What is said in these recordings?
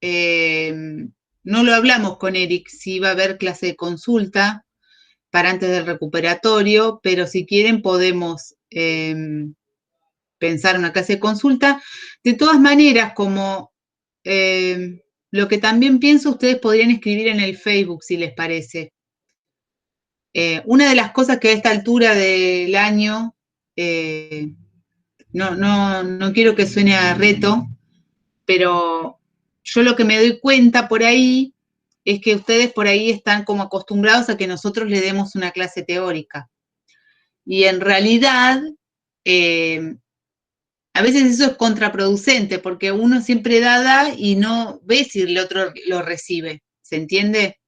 no lo hablamos con Eric, si va a haber clase de consulta para antes del recuperatorio, pero si quieren podemos pensar una clase de consulta. De todas maneras, como lo que también pienso, ustedes podrían escribir en el Facebook, si les parece. Una de las cosas que a esta altura del año, no quiero que suene a reto, pero yo lo que me doy cuenta por ahí es que ustedes por ahí están como acostumbrados a que nosotros le demos una clase teórica. Y en realidad, a veces eso es contraproducente, porque uno siempre da y no ve si el otro lo recibe, ¿se entiende?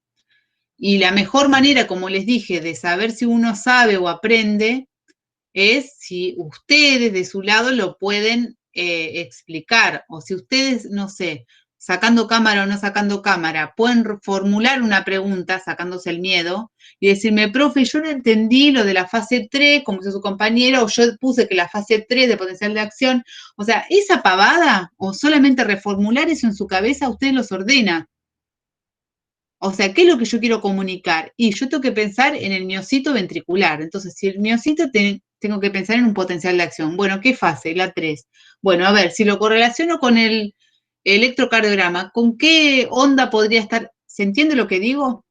Y la mejor manera, como les dije, de saber si uno sabe o aprende, es si ustedes de su lado lo pueden explicar, o si ustedes, no sé, sacando cámara o no sacando cámara, pueden formular una pregunta sacándose el miedo y decirme, profe, yo no entendí lo de la fase 3, como dice su compañero, o yo puse que la fase 3 de potencial de acción, o sea, esa pavada, o solamente reformular eso en su cabeza, usted los ordena. O sea, ¿qué es lo que yo quiero comunicar? Y yo tengo que pensar en el miocito ventricular. Entonces, si el miocito tengo que pensar en un potencial de acción. Bueno, ¿qué fase? La 3. Bueno, a ver, si lo correlaciono con el electrocardiograma, ¿con qué onda podría estar? ¿Se entiende lo que digo?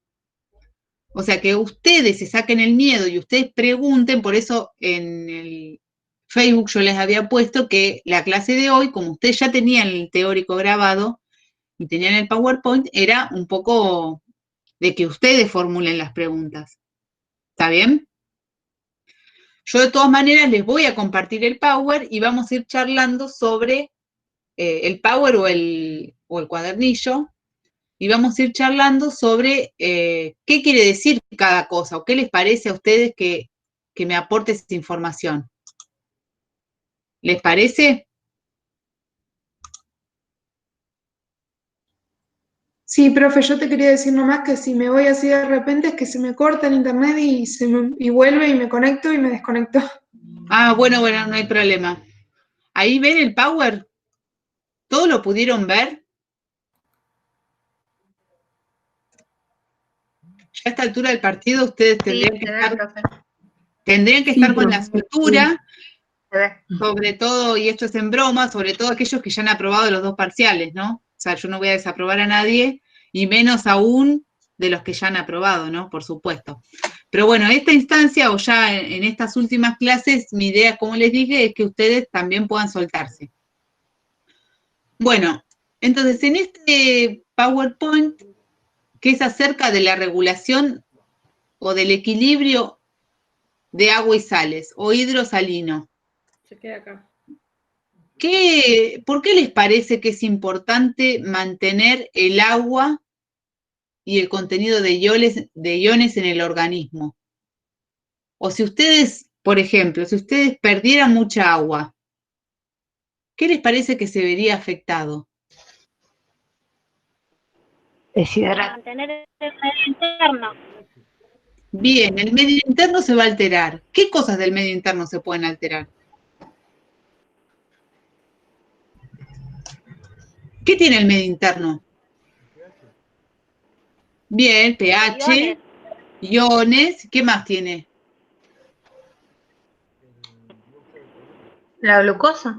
O sea, que ustedes se saquen el miedo y ustedes pregunten, por eso en el Facebook yo les había puesto que la clase de hoy, como ustedes ya tenían el teórico grabado y tenían el PowerPoint, era un poco de que ustedes formulen las preguntas. ¿Está bien? Yo de todas maneras les voy a compartir el Power y vamos a ir charlando sobre el Power o el cuadernillo y vamos a ir charlando sobre qué quiere decir cada cosa o qué les parece a ustedes que me aporte esa información. ¿Les parece? Sí, profe, yo te quería decir nomás que si me voy así de repente es que se me corta el internet y vuelve y me conecto y me desconecto. Ah, bueno, no hay problema. ¿Ahí ven el Power? ¿Todo lo pudieron ver? Ya a esta altura del partido ustedes tendrían que estar con la soltura, sobre todo, y esto es en broma, sobre todo aquellos que ya han aprobado los 2 parciales, ¿no? O sea, yo no voy a desaprobar a nadie, y menos aún de los que ya han aprobado, ¿no? Por supuesto. Pero bueno, esta instancia, o ya en estas últimas clases, mi idea, como les dije, es que ustedes también puedan soltarse. Bueno, entonces en este PowerPoint, que es acerca de la regulación o del equilibrio de agua y sales, o hidrosalino. Se queda acá. ¿Por qué les parece que es importante mantener el agua y el contenido de iones en el organismo? O si ustedes, por ejemplo, si ustedes perdieran mucha agua, ¿qué les parece que se vería afectado? Mantener el medio interno. Bien, el medio interno se va a alterar. ¿Qué cosas del medio interno se pueden alterar? ¿Qué tiene el medio interno? Bien, pH, iones, ¿qué más tiene? La glucosa.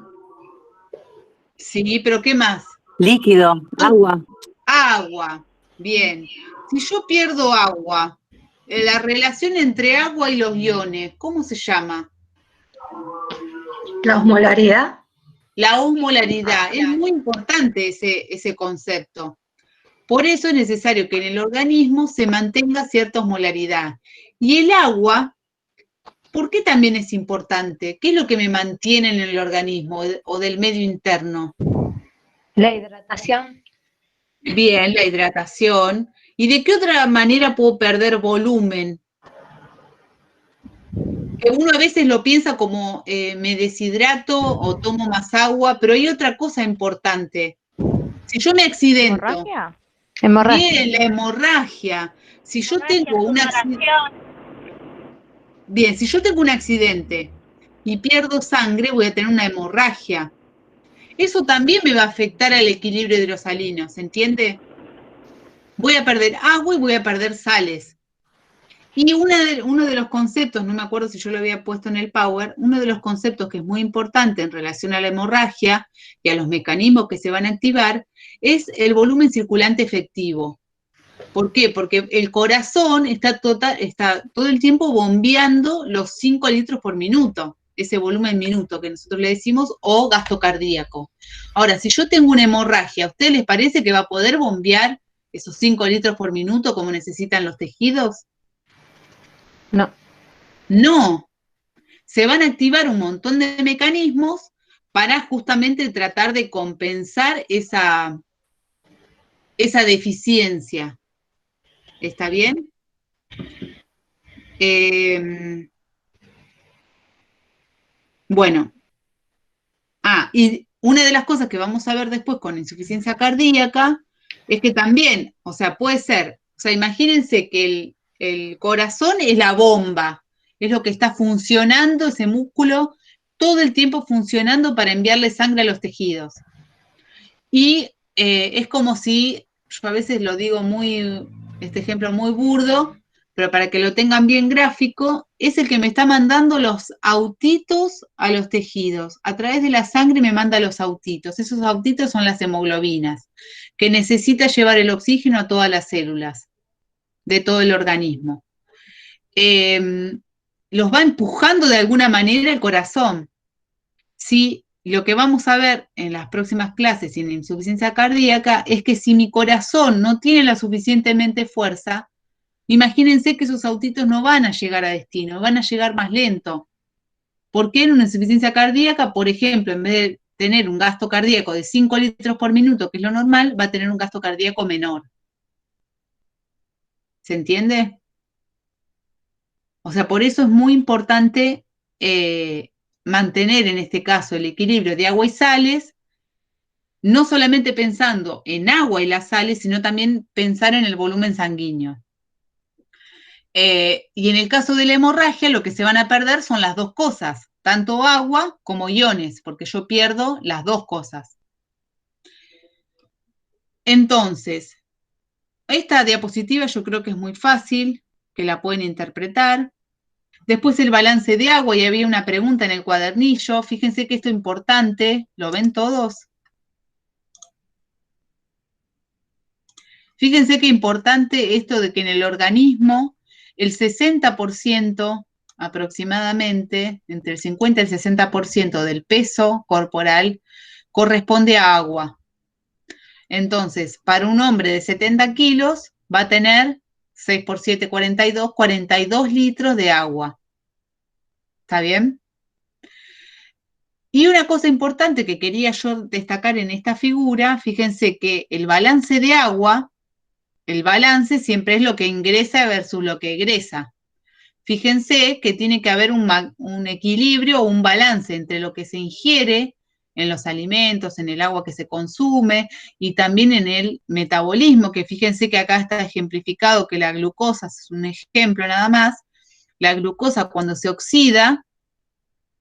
Sí, pero ¿qué más? Líquido, agua. Agua, bien. Si yo pierdo agua, la relación entre agua y los iones, ¿cómo se llama? La osmolaridad. La osmolaridad. Es muy importante ese concepto. Por eso es necesario que en el organismo se mantenga cierta osmolaridad. Y el agua, ¿por qué también es importante? ¿Qué es lo que me mantiene en el organismo o del medio interno? La hidratación. Bien, la hidratación. ¿Y de qué otra manera puedo perder volumen? Que uno a veces lo piensa como me deshidrato o tomo más agua, pero hay otra cosa importante. Si yo me accidento. ¿Hemorragia? Bien, la hemorragia. Si yo tengo un accidente. Bien, si yo tengo un accidente y pierdo sangre, voy a tener una hemorragia. eso también me va a afectar al equilibrio hidrosalino, ¿se entiende? Voy a perder agua y voy a perder sales. Y uno de los conceptos, no me acuerdo si yo lo había puesto en el Power, uno de los conceptos que es muy importante en relación a la hemorragia y a los mecanismos que se van a activar es el volumen circulante efectivo. ¿Por qué? Porque el corazón está todo el tiempo bombeando los 5 litros por minuto, ese volumen minuto que nosotros le decimos, o gasto cardíaco. Ahora, si yo tengo una hemorragia, ¿a ustedes les parece que va a poder bombear esos 5 litros por minuto como necesitan los tejidos? No. No. Se van a activar un montón de mecanismos para justamente tratar de compensar esa deficiencia. ¿Está bien? Bueno. Y una de las cosas que vamos a ver después con insuficiencia cardíaca es que también, o sea, puede ser, o sea, imagínense que el corazón es la bomba, es lo que está funcionando, ese músculo, todo el tiempo funcionando para enviarle sangre a los tejidos. Y es como si, yo a veces lo digo este ejemplo muy burdo, pero para que lo tengan bien gráfico, es el que me está mandando los autitos a los tejidos. A través de la sangre me manda los autitos. Esos autitos son las hemoglobinas, que necesita llevar el oxígeno a todas las células de todo el organismo. Los va empujando de alguna manera el corazón. Si lo que vamos a ver en las próximas clases en insuficiencia cardíaca es que si mi corazón no tiene la suficientemente fuerza, imagínense que esos autitos no van a llegar a destino, van a llegar más lento. ¿Por qué en una insuficiencia cardíaca, por ejemplo, en vez de tener un gasto cardíaco de 5 litros por minuto, que es lo normal, va a tener un gasto cardíaco menor? ¿Se entiende? O sea, por eso es muy importante mantener en este caso el equilibrio de agua y sales, no solamente pensando en agua y las sales, sino también pensar en el volumen sanguíneo. Y en el caso de la hemorragia, lo que se van a perder son las dos cosas, tanto agua como iones, porque yo pierdo las dos cosas. Entonces, esta diapositiva yo creo que es muy fácil, que la pueden interpretar. Después el balance de agua, y había una pregunta en el cuadernillo. Fíjense que esto es importante, ¿lo ven todos? Fíjense qué importante esto de que en el organismo el 60% aproximadamente, entre el 50 y el 60% del peso corporal corresponde a agua. Entonces, para un hombre de 70 kilos va a tener 6 por 7, 42 litros de agua. ¿Está bien? Y una cosa importante que quería yo destacar en esta figura, fíjense que el balance de agua, el balance siempre es lo que ingresa versus lo que egresa. Fíjense que tiene que haber un equilibrio o un balance entre lo que se ingiere en los alimentos, en el agua que se consume y también en el metabolismo, que fíjense que acá está ejemplificado que la glucosa, es un ejemplo nada más, la glucosa cuando se oxida,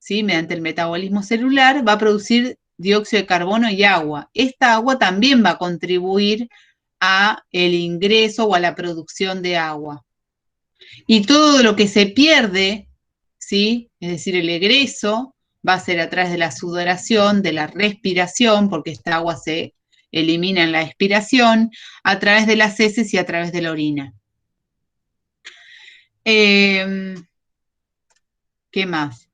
¿sí?, mediante el metabolismo celular, va a producir dióxido de carbono y agua. Esta agua también va a contribuir a el ingreso o a la producción de agua. Y todo lo que se pierde, ¿sí?, es decir, el egreso, va a ser a través de la sudoración, de la respiración, porque esta agua se elimina en la expiración, a través de las heces y a través de la orina. ¿Qué más?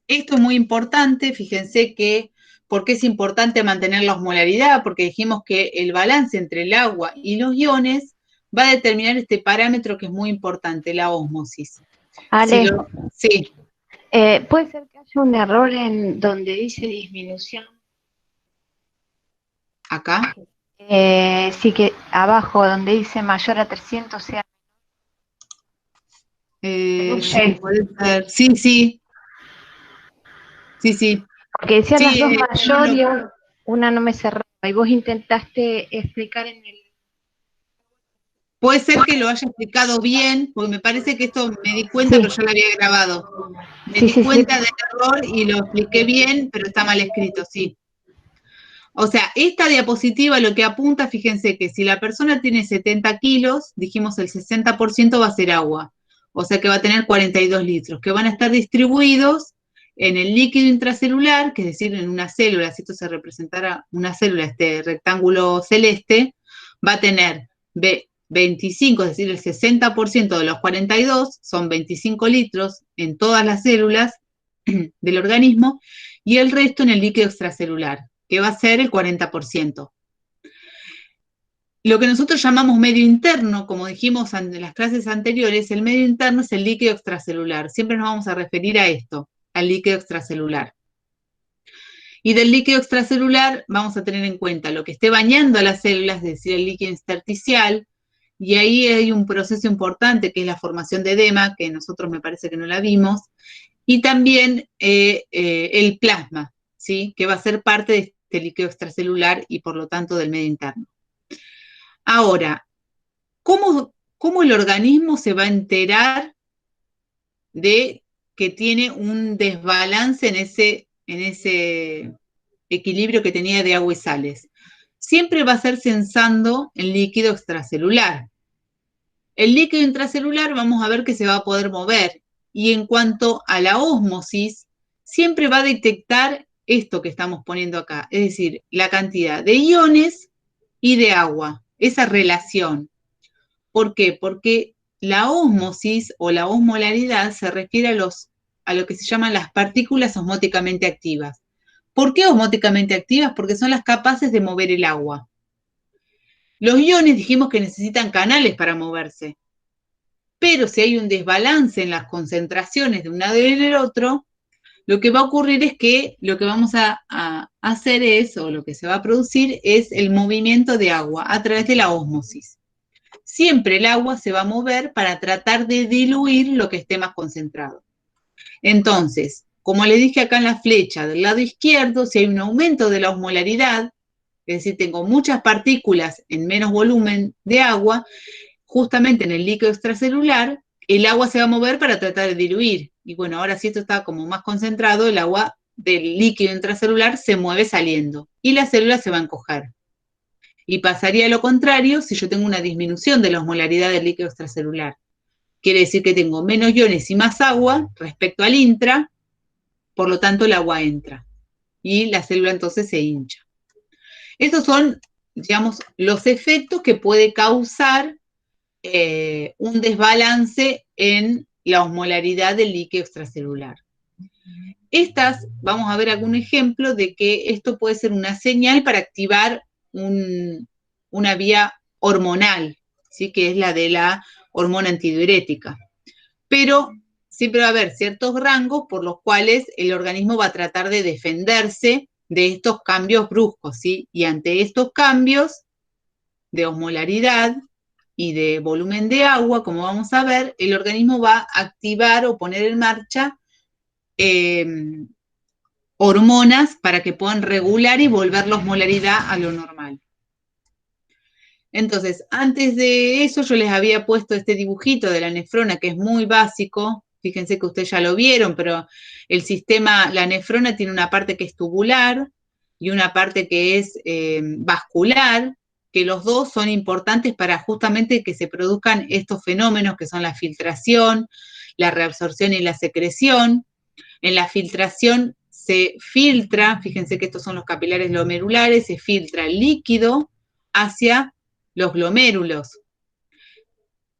Esto es muy importante, fíjense que, ¿por qué es importante mantener la osmolaridad? Porque dijimos que el balance entre el agua y los iones va a determinar este parámetro que es muy importante, la ósmosis. Ale, sí. ¿Puede ser que haya un error en donde dice disminución? ¿Acá? Sí, que abajo donde dice mayor a 300 sea. Puede ser. Sí, sí. Sí, sí. Porque decían las dos mayor y no, una no me cerraba. Y vos intentaste explicar en el... Puede ser que lo haya explicado bien, porque me parece que esto me di cuenta, Sí. pero yo lo había grabado. Me Sí, di sí, cuenta sí. del error y lo expliqué bien, pero está mal escrito, sí. O sea, esta diapositiva lo que apunta, fíjense que si la persona tiene 70 kilos, dijimos el 60% va a ser agua. O sea que va a tener 42 litros, que van a estar distribuidos en el líquido intracelular, que es decir, en una célula, si esto se representara una célula, este rectángulo celeste, va a tener 25, es decir, el 60% de los 42 son 25 litros en todas las células del organismo, y el resto en el líquido extracelular, que va a ser el 40%. Lo que nosotros llamamos medio interno, como dijimos en las clases anteriores, el medio interno es el líquido extracelular. Siempre nos vamos a referir a esto, al líquido extracelular. Y del líquido extracelular vamos a tener en cuenta lo que esté bañando a las células, es decir, el líquido intersticial, y ahí hay un proceso importante que es la formación de edema, que nosotros me parece que no la vimos, y también el plasma, ¿sí? Que va a ser parte de este líquido extracelular y por lo tanto del medio interno. Ahora, ¿cómo el organismo se va a enterar de que tiene un desbalance en ese equilibrio que tenía de agua y sales? Siempre va a ser censando el líquido extracelular. El líquido intracelular vamos a ver que se va a poder mover, y en cuanto a la ósmosis, siempre va a detectar esto que estamos poniendo acá, es decir, la cantidad de iones y de agua, esa relación. ¿Por qué? Porque la ósmosis o la osmolaridad se refiere a lo que se llaman las partículas osmóticamente activas. ¿Por qué osmóticamente activas? Porque son las capaces de mover el agua. Los iones dijimos que necesitan canales para moverse, pero si hay un desbalance en las concentraciones de un lado y del otro, lo que va a ocurrir es que lo que vamos a hacer es, o lo que se va a producir, es el movimiento de agua a través de la ósmosis. Siempre el agua se va a mover para tratar de diluir lo que esté más concentrado. Entonces, como le dije acá en la flecha del lado izquierdo, si hay un aumento de la osmolaridad, es decir, tengo muchas partículas en menos volumen de agua, justamente en el líquido extracelular, el agua se va a mover para tratar de diluir. Y bueno, ahora si esto está como más concentrado, el agua del líquido intracelular se mueve saliendo y la célula se va a encoger. Y pasaría lo contrario si yo tengo una disminución de la osmolaridad del líquido extracelular. Quiere decir que tengo menos iones y más agua respecto al intra, por lo tanto el agua entra. Y la célula entonces se hincha. Estos son, digamos, los efectos que puede causar un desbalance en la osmolaridad del líquido extracelular. Vamos a ver algún ejemplo de que esto puede ser una señal para activar una vía hormonal, ¿sí? Que es la de la hormona antidiurética. Pero siempre va a haber ciertos rangos por los cuales el organismo va a tratar de defenderse de estos cambios bruscos, ¿sí? Y ante estos cambios de osmolaridad y de volumen de agua, como vamos a ver, el organismo va a activar o poner en marcha hormonas para que puedan regular y volver la osmolaridad a lo normal. Entonces, antes de eso yo les había puesto este dibujito de la nefrona, que es muy básico. Fíjense que ustedes ya lo vieron, pero el sistema, la nefrona tiene una parte que es tubular y una parte que es vascular, que los dos son importantes para justamente que se produzcan estos fenómenos que son la filtración, la reabsorción y la secreción. En la filtración se filtra, fíjense que estos son los capilares glomerulares, se filtra el líquido hacia los glomérulos.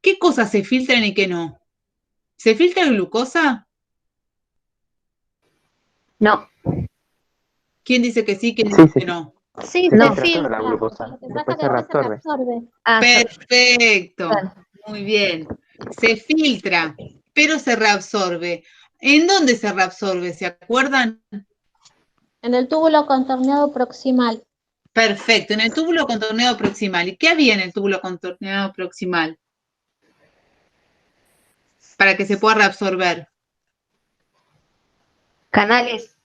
¿Qué cosas se filtran y qué no? ¿Se filtra glucosa? No. ¿Quién dice que sí, quién dice que no? Sí, No. se filtra. La glucosa. Lo que Después pasa es se que después se reabsorbe. reabsorbe. Ah, Perfecto, Claro. muy bien. Se filtra, pero se reabsorbe. ¿En dónde se reabsorbe? ¿Se acuerdan? En el túbulo contorneado proximal. Perfecto, en el túbulo contorneado proximal. ¿Y qué había en el túbulo contorneado proximal? Para que se pueda reabsorber. Canales.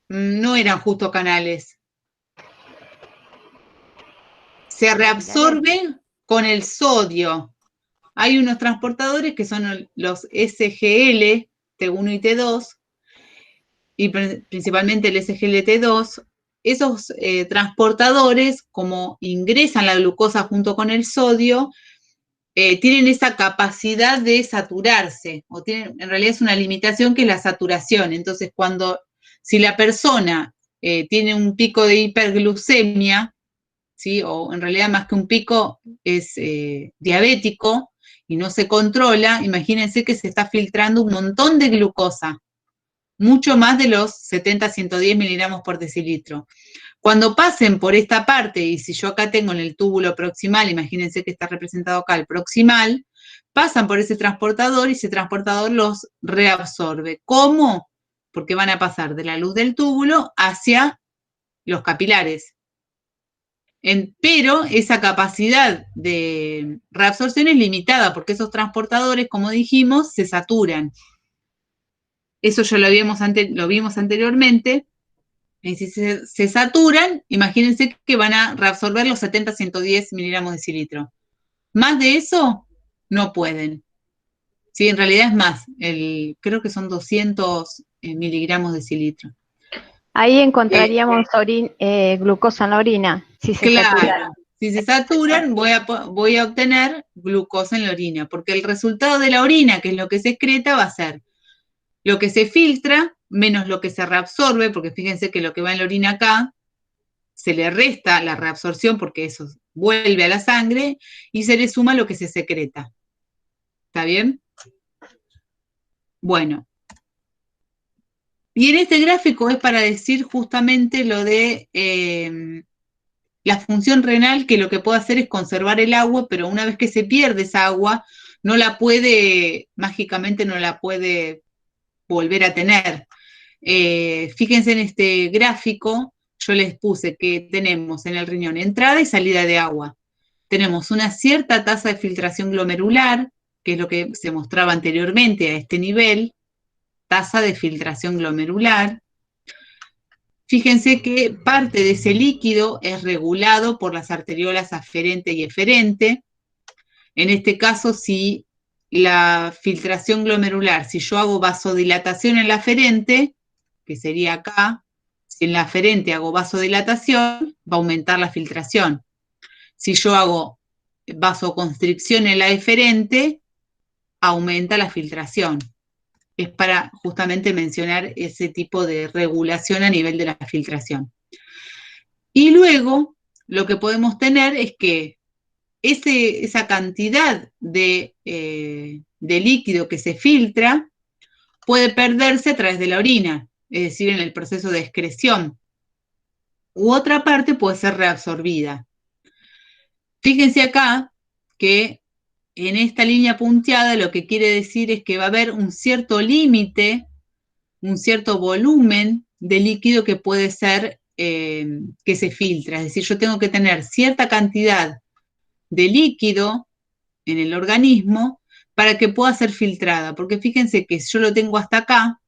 No eran justo canales. Se reabsorbe con el sodio. Hay unos transportadores que son los SGL, T1 y T2, y principalmente el SGLT2, esos transportadores, como ingresan la glucosa junto con el sodio, tienen esa capacidad de saturarse, o tienen, en realidad es una limitación que es la saturación. Entonces, si la persona tiene un pico de hiperglucemia, ¿sí? O en realidad más que un pico es diabético y no se controla, imagínense que se está filtrando un montón de glucosa, mucho más de los 70-110 miligramos por decilitro. Cuando pasen por esta parte, y si yo acá tengo en el túbulo proximal, imagínense que está representado acá el proximal, pasan por ese transportador y ese transportador los reabsorbe. ¿Cómo? Porque van a pasar de la luz del túbulo hacia los capilares. Pero esa capacidad de reabsorción es limitada porque esos transportadores, como dijimos, se saturan. Eso ya lo vimos anteriormente. Y si se saturan, imagínense que van a reabsorber los 70-110 miligramos de decilitro. Más de eso, no pueden. Sí, en realidad es más. Creo que son 200 miligramos de decilitro. Ahí encontraríamos glucosa en la orina, si se saturan. Si se saturan, voy a obtener glucosa en la orina, porque el resultado de la orina, que es lo que se excreta, va a ser lo que se filtra menos lo que se reabsorbe, porque fíjense que lo que va en la orina acá, se le resta la reabsorción porque eso vuelve a la sangre y se le suma lo que se secreta. ¿Está bien? Bueno. Y en este gráfico es para decir justamente lo de la función renal, que lo que puede hacer es conservar el agua, pero una vez que se pierde esa agua, mágicamente no la puede volver a tener. Fíjense en este gráfico, yo les puse que tenemos en el riñón entrada y salida de agua. Tenemos una cierta tasa de filtración glomerular, que es lo que se mostraba anteriormente a este nivel, tasa de filtración glomerular. Fíjense que parte de ese líquido es regulado por las arteriolas aferente y eferente. En este caso, si la filtración glomerular, si yo hago vasodilatación en la aferente, que sería acá, si en la aferente hago vasodilatación, va a aumentar la filtración. Si yo hago vasoconstricción en la eferente, aumenta la filtración. Es para justamente mencionar ese tipo de regulación a nivel de la filtración. Y luego, lo que podemos tener es que esa cantidad de líquido que se filtra puede perderse a través de la orina, es decir, en el proceso de excreción. U otra parte puede ser reabsorbida. Fíjense acá que en esta línea punteada lo que quiere decir es que va a haber un cierto límite, un cierto volumen de líquido que puede ser que se filtra. Es decir, yo tengo que tener cierta cantidad de líquido en el organismo para que pueda ser filtrada. Porque fíjense que si yo lo tengo hasta acá,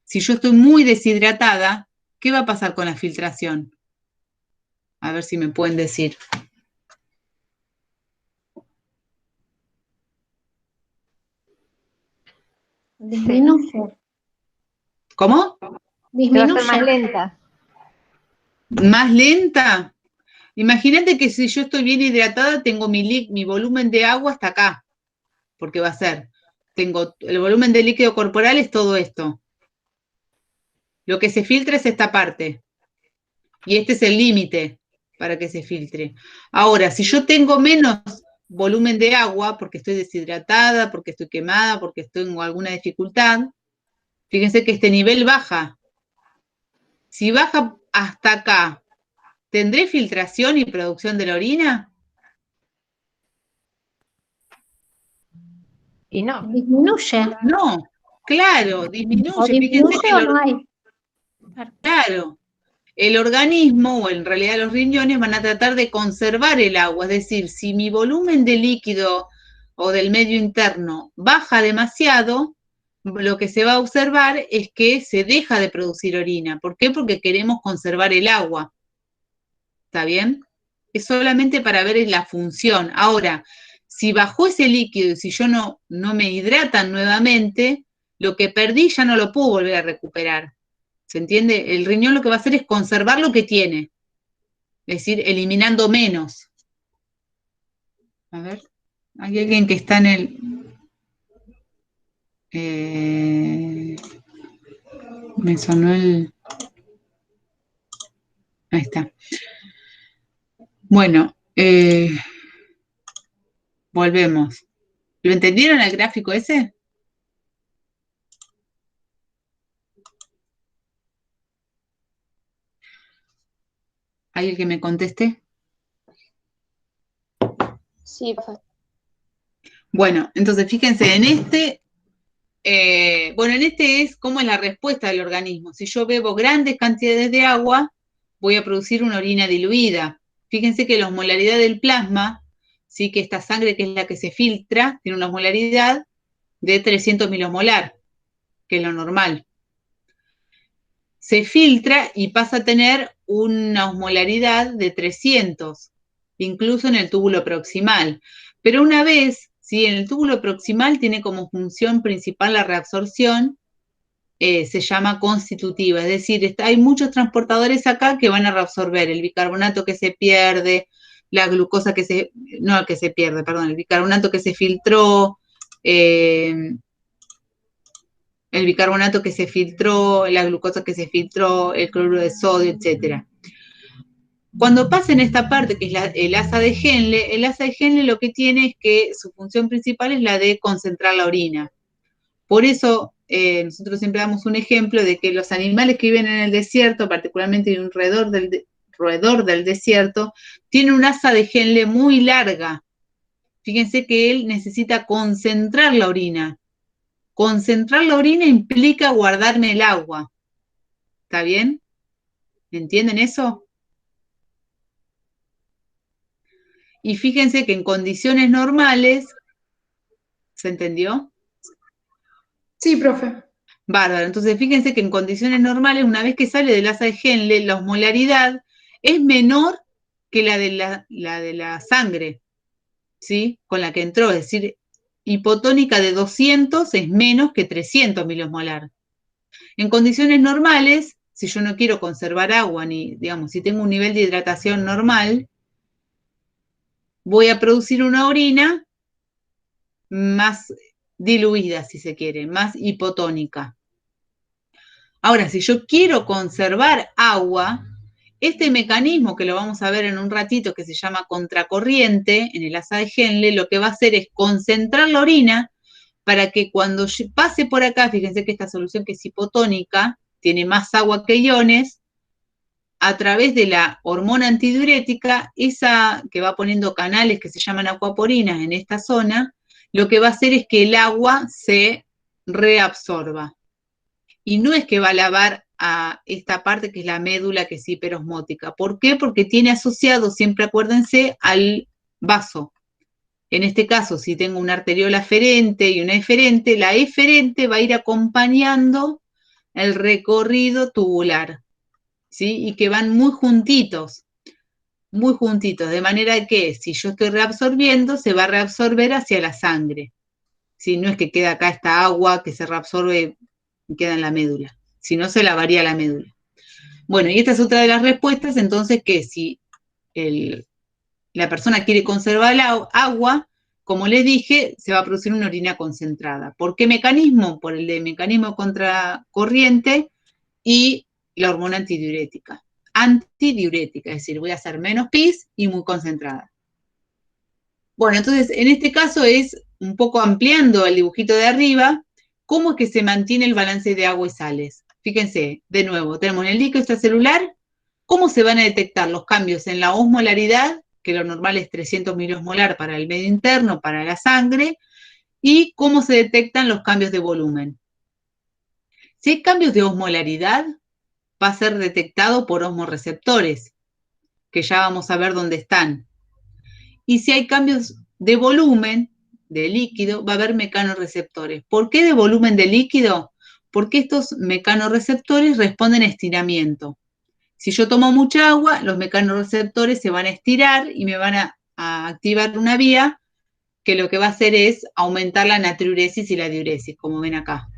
si yo estoy muy deshidratada, ¿qué va a pasar con la filtración? A ver si me pueden decir. Disminuye. ¿Cómo? Va a ser más Disminuye. lenta. ¿Más lenta? Imagínate que si yo estoy bien hidratada, tengo mi volumen de agua hasta acá, porque va a ser, tengo el volumen de líquido corporal es todo esto. Lo que se filtra es esta parte. Y este es el límite para que se filtre. Ahora, si yo tengo menos volumen de agua, porque estoy deshidratada, porque estoy quemada, porque tengo alguna dificultad, fíjense que este nivel baja. Si baja hasta acá, ¿tendré filtración y producción de la orina? Y no. Disminuye. No, claro, disminuye. O Fíjense que disminuye o no hay. claro, el organismo, o en realidad los riñones, van a tratar de conservar el agua. Es decir, si mi volumen de líquido o del medio interno baja demasiado, lo que se va a observar es que se deja de producir orina. ¿Por qué? Porque queremos conservar el agua. ¿Está bien? Es solamente para ver la función. Ahora, si bajó ese líquido y si yo no me hidratan nuevamente, lo que perdí ya no lo puedo volver a recuperar. ¿Se entiende? El riñón lo que va a hacer es conservar lo que tiene. Es decir, eliminando menos. A ver, hay alguien que está en el... me sonó el... Ahí está. Bueno, volvemos. ¿Lo entendieron el gráfico ese? ¿Alguien que me conteste? Sí, profe. Bueno, entonces fíjense, en este, en este es cómo es la respuesta del organismo. Si yo bebo grandes cantidades de agua, voy a producir una orina diluida. Fíjense que la osmolaridad del plasma, sí, que esta sangre que es la que se filtra, tiene una osmolaridad de 300 milosmolar, que es lo normal. Se filtra y pasa a tener una osmolaridad de 300, incluso en el túbulo proximal. Pero una vez, ¿sí? En el túbulo proximal tiene como función principal la reabsorción, se llama constitutiva, es decir, hay muchos transportadores acá que van a reabsorber el bicarbonato que se pierde, la glucosa que se, no que se pierde, perdón, el bicarbonato que se filtró, el bicarbonato que se filtró, la glucosa que se filtró, el cloruro de sodio, etcétera. Cuando pasa en esta parte, que es el asa de Henle, el asa de Henle lo que tiene es que su función principal es la de concentrar la orina. Por eso, nosotros siempre damos un ejemplo de que los animales que viven en el desierto, particularmente en un roedor del desierto, tienen un asa de Henle muy larga. Fíjense que él necesita concentrar la orina. Concentrar la orina implica guardarme el agua. ¿Está bien? ¿Entienden eso? Y fíjense que en condiciones normales, ¿se entendió? Sí, profe. Bárbaro. Entonces, fíjense que en condiciones normales, una vez que sale del asa de Henle, la osmolaridad es menor que la de la sangre, ¿sí? Con la que entró. Es decir, hipotónica de 200 es menos que 300 milosmolar. En condiciones normales, si yo no quiero conservar agua, ni, digamos, si tengo un nivel de hidratación normal, voy a producir una orina más diluida, si se quiere, más hipotónica. Ahora, si yo quiero conservar agua, este mecanismo que lo vamos a ver en un ratito, que se llama contracorriente, en el asa de Henle, lo que va a hacer es concentrar la orina para que cuando pase por acá, fíjense que esta solución que es hipotónica, tiene más agua que iones, a través de la hormona antidiurética, esa que va poniendo canales que se llaman acuaporinas en esta zona, lo que va a hacer es que el agua se reabsorba. Y no es que va a lavar a esta parte que es la médula, que es hiperosmótica. ¿Por qué? Porque tiene asociado, siempre acuérdense, al vaso. En este caso, si tengo una arteriola aferente y una eferente, la eferente va a ir acompañando el recorrido tubular, ¿sí? Y que van muy juntitos, de manera que si yo estoy reabsorbiendo, se va a reabsorber hacia la sangre. ¿Sí? No es que queda acá esta agua que se reabsorbe y queda en la médula, si no se lavaría la médula. Bueno, y esta es otra de las respuestas, entonces, que si la persona quiere conservar el agua, como les dije, se va a producir una orina concentrada. ¿Por qué mecanismo? Por el de mecanismo contracorriente y la hormona antidiurética. Antidiurética, es decir, voy a hacer menos pis y muy concentrada. Bueno, entonces, en este caso es un poco ampliando el dibujito de arriba, ¿cómo es que se mantiene el balance de agua y sales? Fíjense, de nuevo, tenemos en el líquido extracelular, ¿cómo se van a detectar los cambios en la osmolaridad, que lo normal es 300 milosmolar para el medio interno, para la sangre, y cómo se detectan los cambios de volumen? Si hay cambios de osmolaridad, va a ser detectado por osmorreceptores, que ya vamos a ver dónde están. Y si hay cambios de volumen, de líquido, va a haber mecanorreceptores. ¿Por qué de volumen de líquido? Porque estos mecanorreceptores responden a estiramiento. Si yo tomo mucha agua, los mecanorreceptores se van a estirar y me van a activar una vía que lo que va a hacer es aumentar la natriuresis y la diuresis, como ven acá.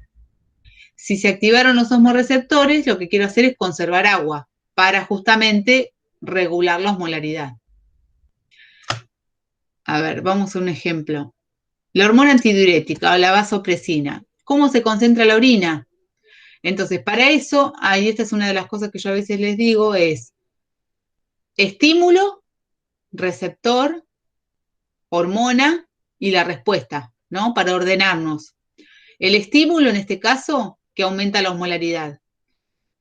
Si se activaron los osmorreceptores, lo que quiero hacer es conservar agua para justamente regular la osmolaridad. A ver, vamos a un ejemplo. La hormona antidiurética o la vasopresina. ¿Cómo se concentra la orina? Entonces, para eso, ahí esta es una de las cosas que yo a veces les digo, es estímulo, receptor, hormona y la respuesta, ¿no? Para ordenarnos. El estímulo, en este caso, que aumenta la osmolaridad.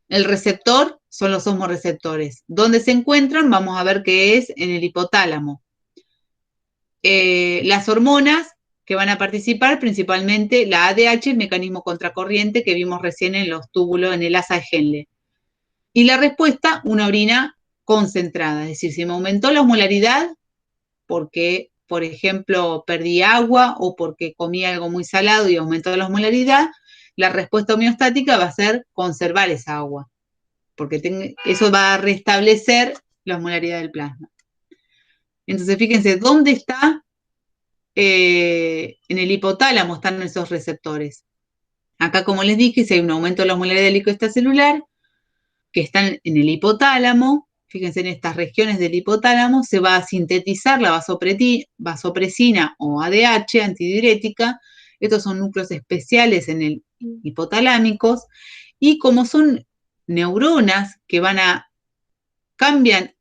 El receptor son los osmorreceptores. ¿Dónde se encuentran? Vamos a ver qué es en el hipotálamo. Las hormonas que van a participar, principalmente la ADH, el mecanismo contracorriente que vimos recién en los túbulos, en el asa de Henle. Y la respuesta, una orina concentrada. Es decir, si me aumentó la osmolaridad, porque, por ejemplo, perdí agua o porque comí algo muy salado y aumentó la osmolaridad, la respuesta homeostática va a ser conservar esa agua, porque eso va a restablecer la osmolaridad del plasma. Entonces, fíjense, ¿dónde está? En el hipotálamo están esos receptores. Acá, como les dije, si hay un aumento de la osmolaridad del líquido extracelular, que están en el hipotálamo, fíjense en estas regiones del hipotálamo, se va a sintetizar la vasopresina o ADH, antidiurética. Estos son núcleos especiales en el hipotalámicos, y como son neuronas que cambian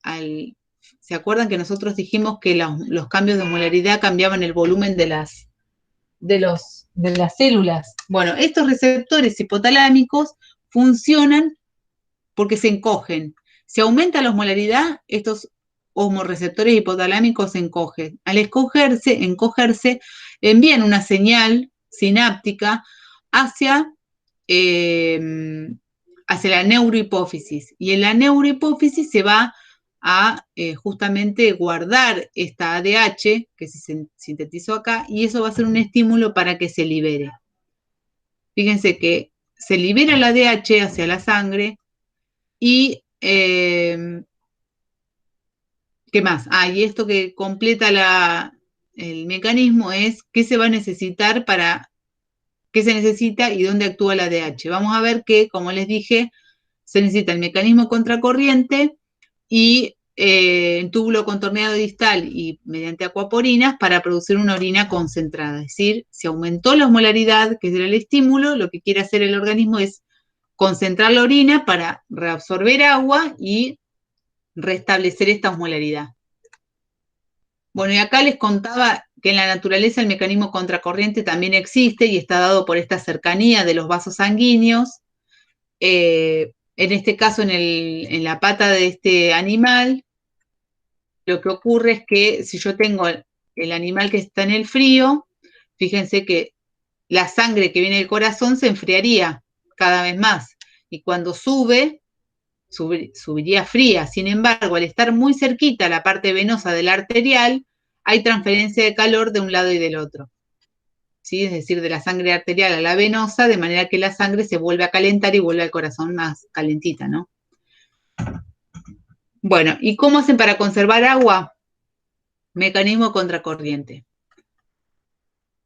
¿se acuerdan que nosotros dijimos que los cambios de osmolaridad cambiaban el volumen de las células? Bueno, estos receptores hipotalámicos funcionan porque se encogen. Si aumenta la osmolaridad, estos osmorreceptores hipotalámicos se encogen. Al encogerse, envían una señal sináptica hacia la neurohipófisis. Y en la neurohipófisis se va a justamente guardar esta ADH que se sintetizó acá, y eso va a ser un estímulo para que se libere. Fíjense que se libera la ADH hacia la sangre y ¿qué más? Y esto que completa el mecanismo es qué se va a necesitar qué se necesita y dónde actúa la ADH. Vamos a ver que, como les dije, se necesita el mecanismo contracorriente y el túbulo contorneado distal y mediante acuaporinas para producir una orina concentrada. Es decir, si aumentó la osmolaridad, que era el estímulo, lo que quiere hacer el organismo es concentrar la orina para reabsorber agua y restablecer esta osmolaridad. Bueno, y acá les contaba que en la naturaleza el mecanismo contracorriente también existe y está dado por esta cercanía de los vasos sanguíneos. En este caso, en la pata de este animal, lo que ocurre es que si yo tengo el animal que está en el frío, fíjense que la sangre que viene del corazón se enfriaría cada vez más. Y cuando subiría fría. Sin embargo, al estar muy cerquita la parte venosa de la arterial, hay transferencia de calor de un lado y del otro. ¿Sí? Es decir, de la sangre arterial a la venosa, de manera que la sangre se vuelve a calentar y vuelve al corazón más calentita, ¿no? Bueno, ¿y cómo hacen para conservar agua? Mecanismo contracorriente.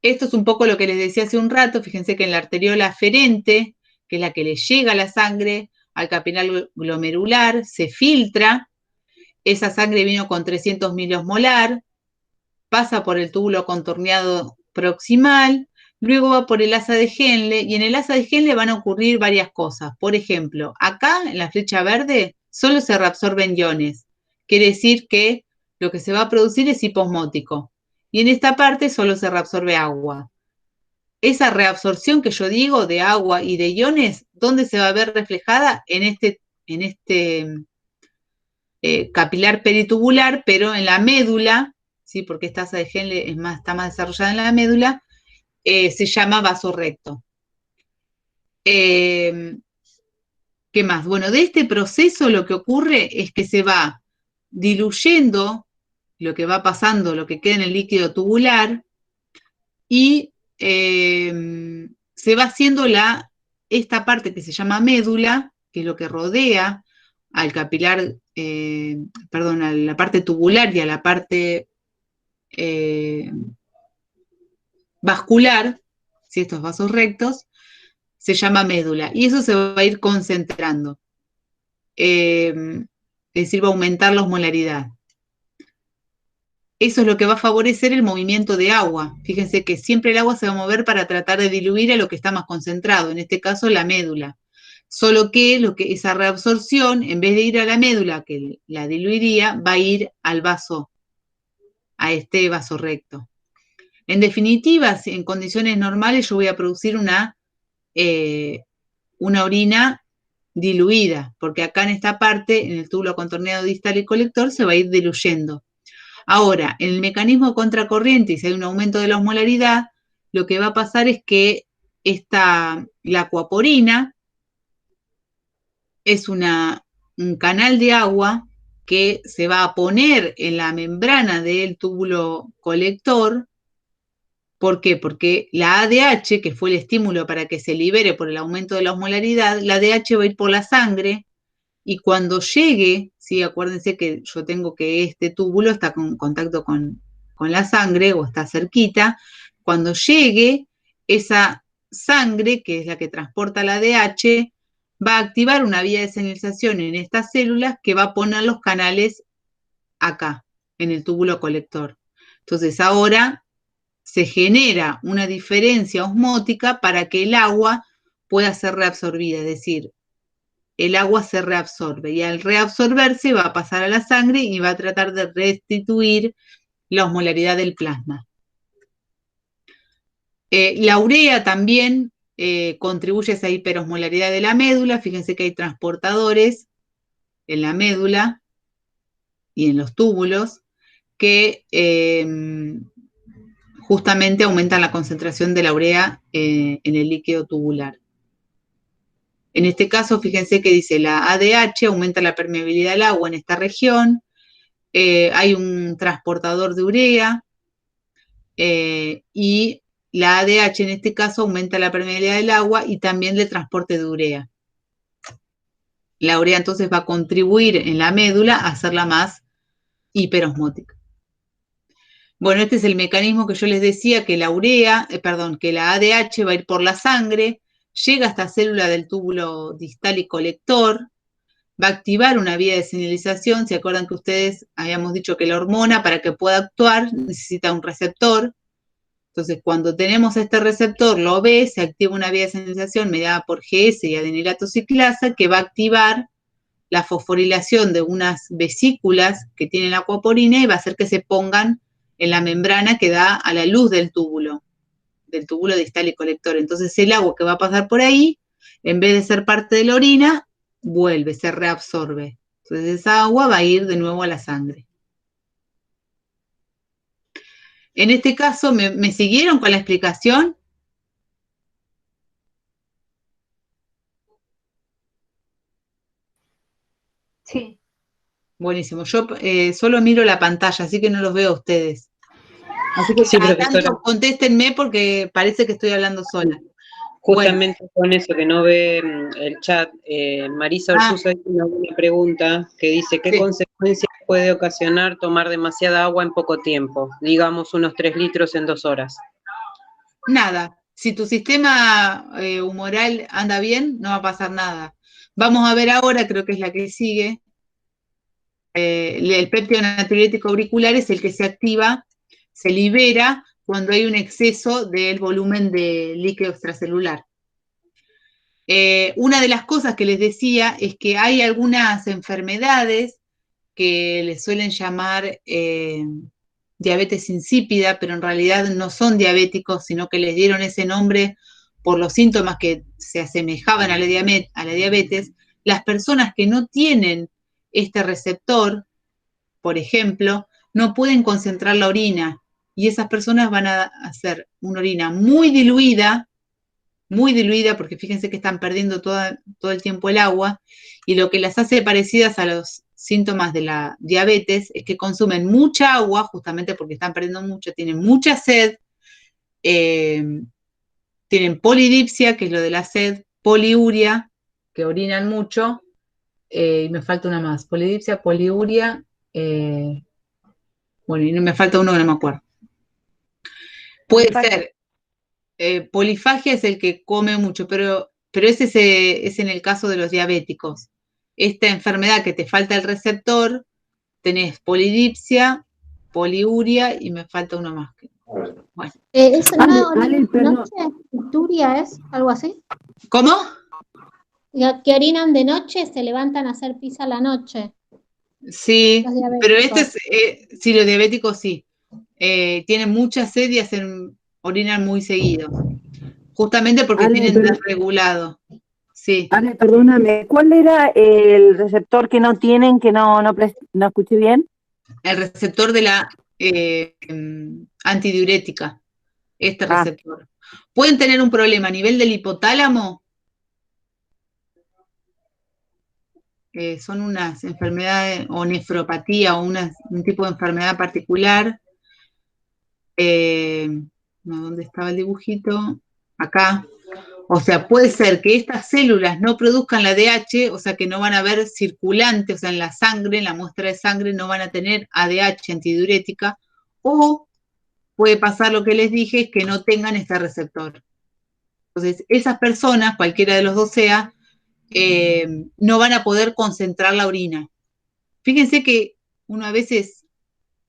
Esto es un poco lo que les decía hace un rato. Fíjense que en la arteriola aferente, que es la que le llega la sangre al capilar glomerular, se filtra. Esa sangre vino con 300 miliosmolar, pasa por el túbulo contorneado proximal, luego va por el asa de Henle, y en el asa de Henle van a ocurrir varias cosas. Por ejemplo, acá en la flecha verde solo se reabsorben iones. Quiere decir que lo que se va a producir es hiposmótico. Y en esta parte solo se reabsorbe agua. Esa reabsorción que yo digo de agua y de iones, ¿dónde se va a ver reflejada? En este capilar peritubular, pero en la médula, ¿sí? Porque esta asa de Henle está más desarrollada en la médula, se llama vaso recto. ¿Qué más? Bueno, de este proceso lo que ocurre es que se va diluyendo lo que va pasando, lo que queda en el líquido tubular, y se va haciendo esta parte que se llama médula, que es lo que rodea al capilar, a la parte tubular y a la parte vascular, ¿sí? Estos vasos rectos, se llama médula, y eso se va a ir concentrando. es decir, va a aumentar la osmolaridad. Eso es lo que va a favorecer el movimiento de agua. Fíjense que siempre el agua se va a mover para tratar de diluir a lo que está más concentrado, en este caso la médula. Solo que esa reabsorción, en vez de ir a la médula, que la diluiría, va a ir al vaso, a este vaso recto. En definitiva, si en condiciones normales yo voy a producir una orina diluida, porque acá en esta parte, en el túbulo contorneado distal y colector, se va a ir diluyendo. Ahora, en el mecanismo contracorriente, y si hay un aumento de la osmolaridad, lo que va a pasar es que la aquaporina es un canal de agua que se va a poner en la membrana del túbulo colector. ¿Por qué? Porque la ADH, que fue el estímulo para que se libere por el aumento de la osmolaridad, la ADH va a ir por la sangre y cuando llegue, ¿sí? Acuérdense que yo tengo que este túbulo está en contacto con la sangre o está cerquita, cuando llegue esa sangre, que es la que transporta la ADH, va a activar una vía de señalización en estas células que va a poner los canales acá, en el túbulo colector. Entonces ahora se genera una diferencia osmótica para que el agua pueda ser reabsorbida, es decir, el agua se reabsorbe y al reabsorberse va a pasar a la sangre y va a tratar de restituir la osmolaridad del plasma. La urea también contribuye a esa hiperosmolaridad de la médula. Fíjense que hay transportadores en la médula y en los túbulos que justamente aumentan la concentración de la urea en el líquido tubular. En este caso, fíjense que dice la ADH aumenta la permeabilidad del agua en esta región, hay un transportador de urea y la ADH en este caso aumenta la permeabilidad del agua y también el transporte de urea. La urea entonces va a contribuir en la médula a hacerla más hiperosmótica. Bueno, este es el mecanismo que yo les decía, que la ADH va a ir por la sangre, llega a esta célula del túbulo distal y colector, va a activar una vía de señalización. ¿Se acuerdan que ustedes habíamos dicho que la hormona, para que pueda actuar, necesita un receptor? Entonces, cuando tenemos este receptor, lo ve, se activa una vía de señalización mediada por GS y adenilato ciclasa que va a activar la fosforilación de unas vesículas que tiene la aquaporina y va a hacer que se pongan en la membrana que da a la luz del túbulo distal y colector. Entonces, el agua que va a pasar por ahí, en vez de ser parte de la orina, vuelve, se reabsorbe. Entonces, esa agua va a ir de nuevo a la sangre. En este caso, ¿me siguieron con la explicación? Sí. Buenísimo. Yo solo miro la pantalla, así que no los veo a ustedes. Así que Sí, cada profesora. tanto contéstenme porque parece que estoy hablando sola. Justamente con eso que no ve el chat, Marisa Orsuza hizo una buena pregunta que dice, ¿qué consecuencias puede ocasionar tomar demasiada agua en poco tiempo? Digamos unos 3 litros en 2 horas. Nada. Si tu sistema humoral anda bien, no va a pasar nada. Vamos a ver ahora, creo que es la que sigue. El péptido natriurético auricular es el que se activa, se libera cuando hay un exceso del volumen de líquido extracelular. Una de las cosas que les decía es que hay algunas enfermedades que les suelen llamar diabetes insípida, pero en realidad no son diabéticos, sino que les dieron ese nombre por los síntomas que se asemejaban a la diabetes. Las personas que no tienen este receptor, por ejemplo, no pueden concentrar la orina y esas personas van a hacer una orina muy diluida, porque fíjense que están perdiendo todo el tiempo el agua, y lo que las hace parecidas a los síntomas de la diabetes es que consumen mucha agua, justamente porque están perdiendo mucho, tienen mucha sed, tienen polidipsia, que es lo de la sed, poliuria, que orinan mucho, y me falta una más, polidipsia, poliuria, bueno, y me falta uno que no me acuerdo. Puede ser, polifagia es el que come mucho, pero ese es en el caso de los diabéticos. esta enfermedad que te falta el receptor, tenés polidipsia, poliuria y me falta uno más. Bueno. ¿Eso no Ale, de perdón. noche? ¿Icturia es? ¿Algo así? ¿Cómo? Que orinan de noche, se levantan a hacer pis a la noche. Sí, Los diabéticos. pero este es, sí, los diabéticos sí. Tienen mucha sed y orinan muy seguido. Justamente porque Ale, tienen pero- desregulado. Sí, Ale, perdóname, ¿cuál era el receptor que no tienen, que no escuché bien? el receptor de la antidiurética, este Ah. receptor. Pueden tener un problema a nivel del hipotálamo. Son unas enfermedades o nefropatía o un tipo de enfermedad particular. ¿Dónde estaba el dibujito? Acá. O sea, puede ser que estas células no produzcan la ADH, o sea, que no van a haber circulante, o sea, en la sangre, en la muestra de sangre, no van a tener ADH antidiurética, o puede pasar lo que les dije, es que no tengan este receptor. Entonces, esas personas, cualquiera de los dos sea, no van a poder concentrar la orina. Fíjense que uno a veces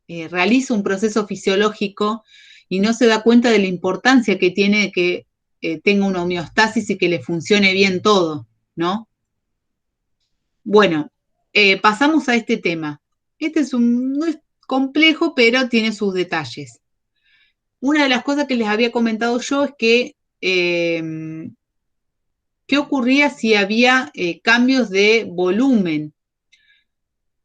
realiza un proceso fisiológico y no se da cuenta de la importancia que tiene que tenga una homeostasis y que le funcione bien todo, ¿no? Bueno, pasamos a este tema. Este no es complejo, pero tiene sus detalles. Una de las cosas que les había comentado yo es que ¿qué ocurría si había cambios de volumen?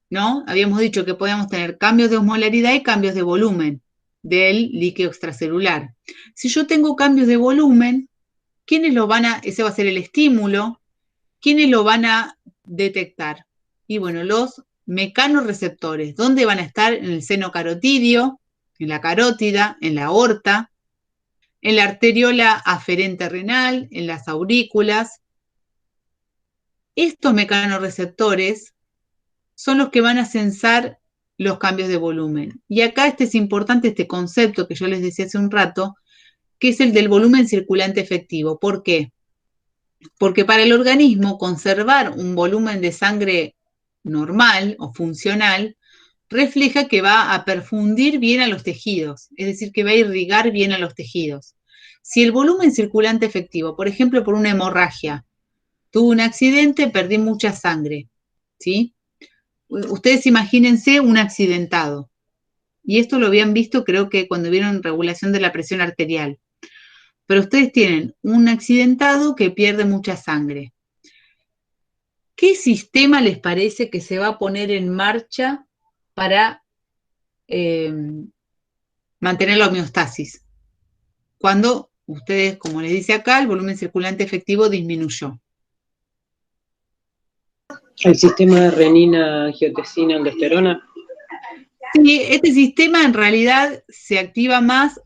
¿No? Habíamos dicho que podíamos tener cambios de osmolaridad y cambios de volumen del líquido extracelular. Si yo tengo cambios de volumen, ¿quiénes lo van a, ese va a ser el estímulo, quiénes lo van a detectar? Y bueno, los mecanorreceptores. ¿Dónde van a estar? En el seno carotidio, en la carótida, en la aorta, en la arteriola aferente renal, en las aurículas. Estos mecanorreceptores son los que van a sensar los cambios de volumen. Y acá es importante este concepto que yo les decía hace un rato, que es el del volumen circulante efectivo. ¿Por qué? Porque para el organismo conservar un volumen de sangre normal o funcional refleja que va a perfundir bien a los tejidos, es decir, que va a irrigar bien a los tejidos. Si el volumen circulante efectivo, por ejemplo, por una hemorragia, tuve un accidente, perdí mucha sangre, ¿sí? Ustedes imagínense un accidentado. Y esto lo habían visto, creo que cuando vieron regulación de la presión arterial. Pero ustedes tienen un accidentado que pierde mucha sangre. ¿Qué sistema les parece que se va a poner en marcha para mantener la homeostasis? Cuando ustedes, como les dice acá, el volumen circulante efectivo disminuyó. El sistema de renina, angiotensina, aldosterona. Sí, este sistema en realidad se activa más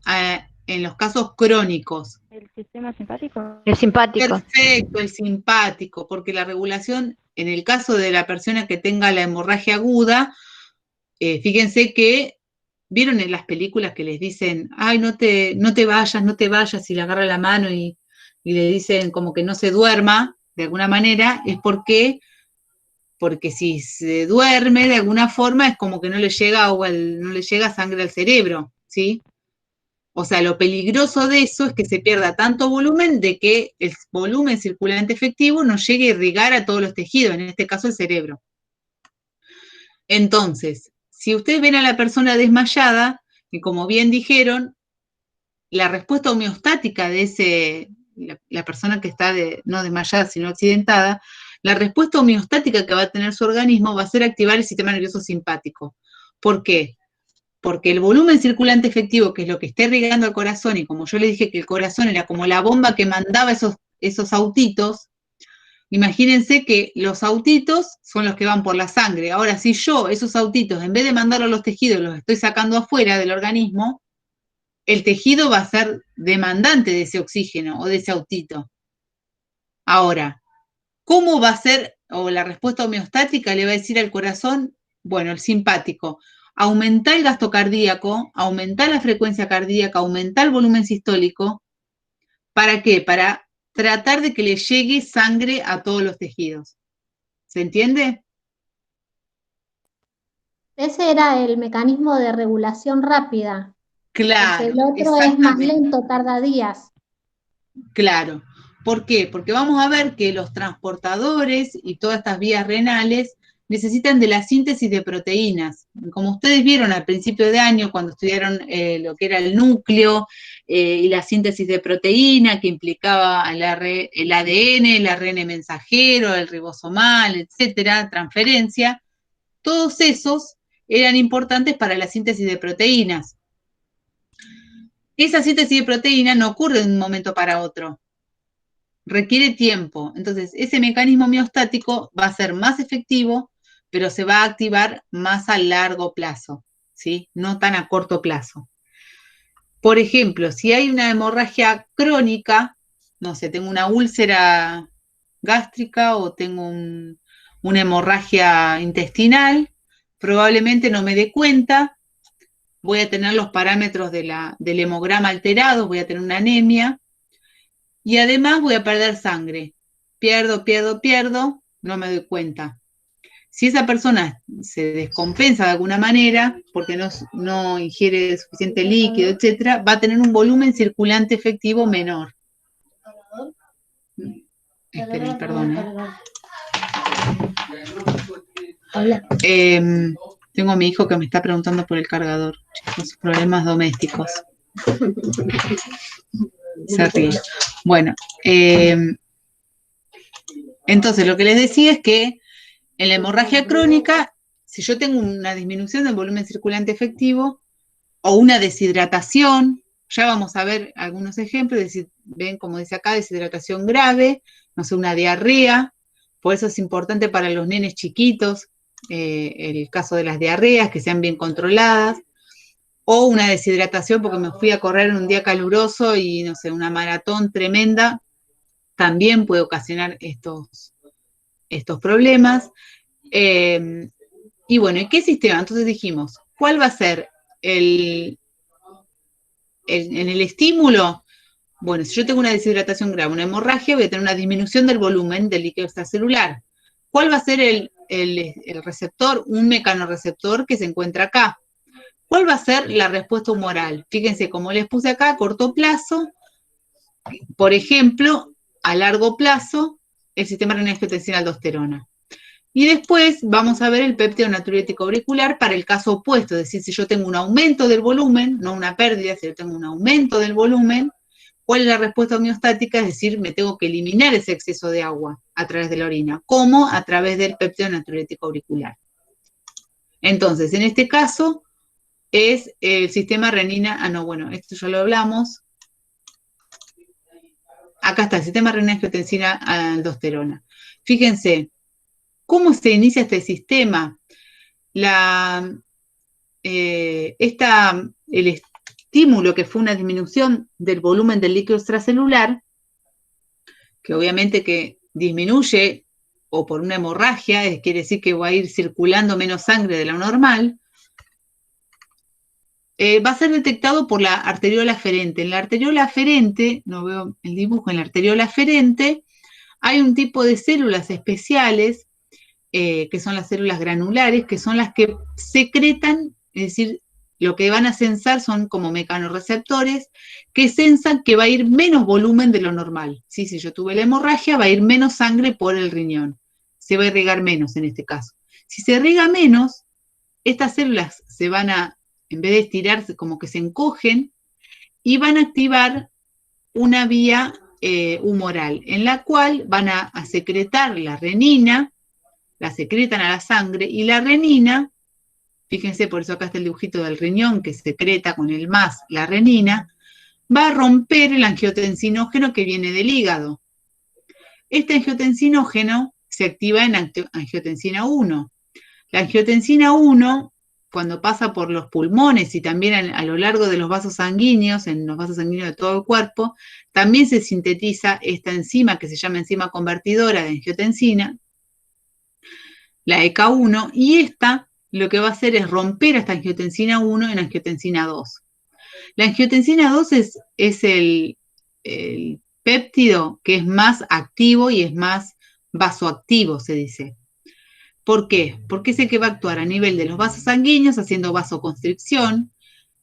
en los casos crónicos. ¿El sistema simpático? El simpático. Perfecto, el simpático, porque la regulación, en el caso de la persona que tenga la hemorragia aguda, fíjense que, ¿vieron en las películas que les dicen, ay, no te vayas, y le agarra la mano y le dicen como que no se duerma, de alguna manera, es porque si se duerme de alguna forma es como que no le llega agua, no le llega sangre al cerebro, ¿sí? O sea, lo peligroso de eso es que se pierda tanto volumen de que el volumen circulante efectivo no llegue a irrigar a todos los tejidos, en este caso el cerebro. Entonces, si ustedes ven a la persona desmayada, y como bien dijeron, la respuesta homeostática de la persona que está no desmayada, sino accidentada, la respuesta homeostática que va a tener su organismo va a ser activar el sistema nervioso simpático. ¿Por qué? Porque el volumen circulante efectivo, que es lo que está irrigando al corazón, y como yo les dije que el corazón era como la bomba que mandaba esos autitos, imagínense que los autitos son los que van por la sangre. Ahora, si yo esos autitos, en vez de mandarlos a los tejidos, los estoy sacando afuera del organismo, el tejido va a ser demandante de ese oxígeno o de ese autito. Ahora, ¿cómo va a ser, o la respuesta homeostática le va a decir al corazón? Bueno, el simpático, aumentar el gasto cardíaco, aumentar la frecuencia cardíaca, aumentar el volumen sistólico. ¿Para qué? Para tratar de que le llegue sangre a todos los tejidos. ¿Se entiende? Ese era el mecanismo de regulación rápida, porque Claro, el otro es más exactamente. lento, tarda días. Claro. ¿Por qué? Porque vamos a ver que los transportadores y todas estas vías renales necesitan de la síntesis de proteínas. Como ustedes vieron al principio de año, cuando estudiaron lo que era el núcleo y la síntesis de proteína, que implicaba el ADN, el ARN mensajero, el ribosomal, etcétera, transferencia, todos esos eran importantes para la síntesis de proteínas. Esa síntesis de proteína no ocurre de un momento para otro. Requiere tiempo. Entonces, ese mecanismo miostático va a ser más efectivo, pero se va a activar más a largo plazo, ¿sí? No tan a corto plazo. Por ejemplo, si hay una hemorragia crónica, no sé, tengo una úlcera gástrica o tengo una hemorragia intestinal, probablemente no me dé cuenta, voy a tener los parámetros del hemograma alterados, voy a tener una anemia, y además voy a perder sangre. Pierdo, no me doy cuenta. Si esa persona se descompensa de alguna manera, porque no ingiere suficiente líquido, etcétera, va a tener un volumen circulante efectivo menor. Esperen, perdón. Tengo a mi hijo que me está preguntando por el cargador. Chicos, problemas domésticos. Se ríe. Bueno, entonces lo que les decía es que en la hemorragia crónica, si yo tengo una disminución del volumen circulante efectivo o una deshidratación, ya vamos a ver algunos ejemplos, ven como dice acá, deshidratación grave, no sé, una diarrea, por eso es importante para los nenes chiquitos, el caso de las diarreas, que sean bien controladas, o una deshidratación porque me fui a correr en un día caluroso y, no sé, una maratón tremenda, también puede ocasionar estos problemas. Y bueno, ¿y qué sistema? Entonces dijimos, ¿cuál va a ser en el estímulo? Bueno, si yo tengo una deshidratación grave, una hemorragia, voy a tener una disminución del volumen del líquido extracelular. ¿Cuál va a ser el receptor? Un mecanorreceptor que se encuentra acá. ¿Cuál va a ser la respuesta humoral? Fíjense, como les puse acá, a corto plazo, por ejemplo, a largo plazo, el sistema renina-angiotensina-aldosterona. Y después vamos a ver el péptido natriurético auricular para el caso opuesto, es decir, si yo tengo un aumento del volumen, no una pérdida, si yo tengo un aumento del volumen, ¿cuál es la respuesta homeostática? Es decir, me tengo que eliminar ese exceso de agua a través de la orina. ¿Cómo? A través del péptido natriurético auricular. Entonces, en este caso, es el sistema renina, bueno, esto ya lo hablamos. Acá está, el sistema renina-angiotensina-aldosterona. Fíjense, ¿cómo se inicia este sistema? El estímulo que fue una disminución del volumen del líquido extracelular, que obviamente que disminuye, o por una hemorragia, quiere decir que va a ir circulando menos sangre de lo normal, va a ser detectado por la arteriola aferente. En la arteriola aferente, no veo el dibujo, en la arteriola aferente hay un tipo de células especiales, que son las células granulares, que son las que secretan, es decir, lo que van a censar son como mecanorreceptores, que censan que va a ir menos volumen de lo normal. ¿Sí? Si yo tuve la hemorragia, va a ir menos sangre por el riñón. Se va a irrigar menos en este caso. Si se riega menos, estas células se van a, en vez de estirarse, como que se encogen y van a activar una vía humoral, en la cual van a secretar la renina, la secretan a la sangre, y la renina, fíjense, por eso acá está el dibujito del riñón que secreta con el más la renina, va a romper el angiotensinógeno que viene del hígado. Este angiotensinógeno se activa en angiotensina 1. La angiotensina 1, cuando pasa por los pulmones y también a lo largo de los vasos sanguíneos, en los vasos sanguíneos de todo el cuerpo, también se sintetiza esta enzima que se llama enzima convertidora de angiotensina, la ECA1, y esta lo que va a hacer es romper esta angiotensina 1 en angiotensina 2. La angiotensina 2 es el péptido que es más activo y es más vasoactivo, se dice. ¿Por qué? Porque es el que va a actuar a nivel de los vasos sanguíneos haciendo vasoconstricción.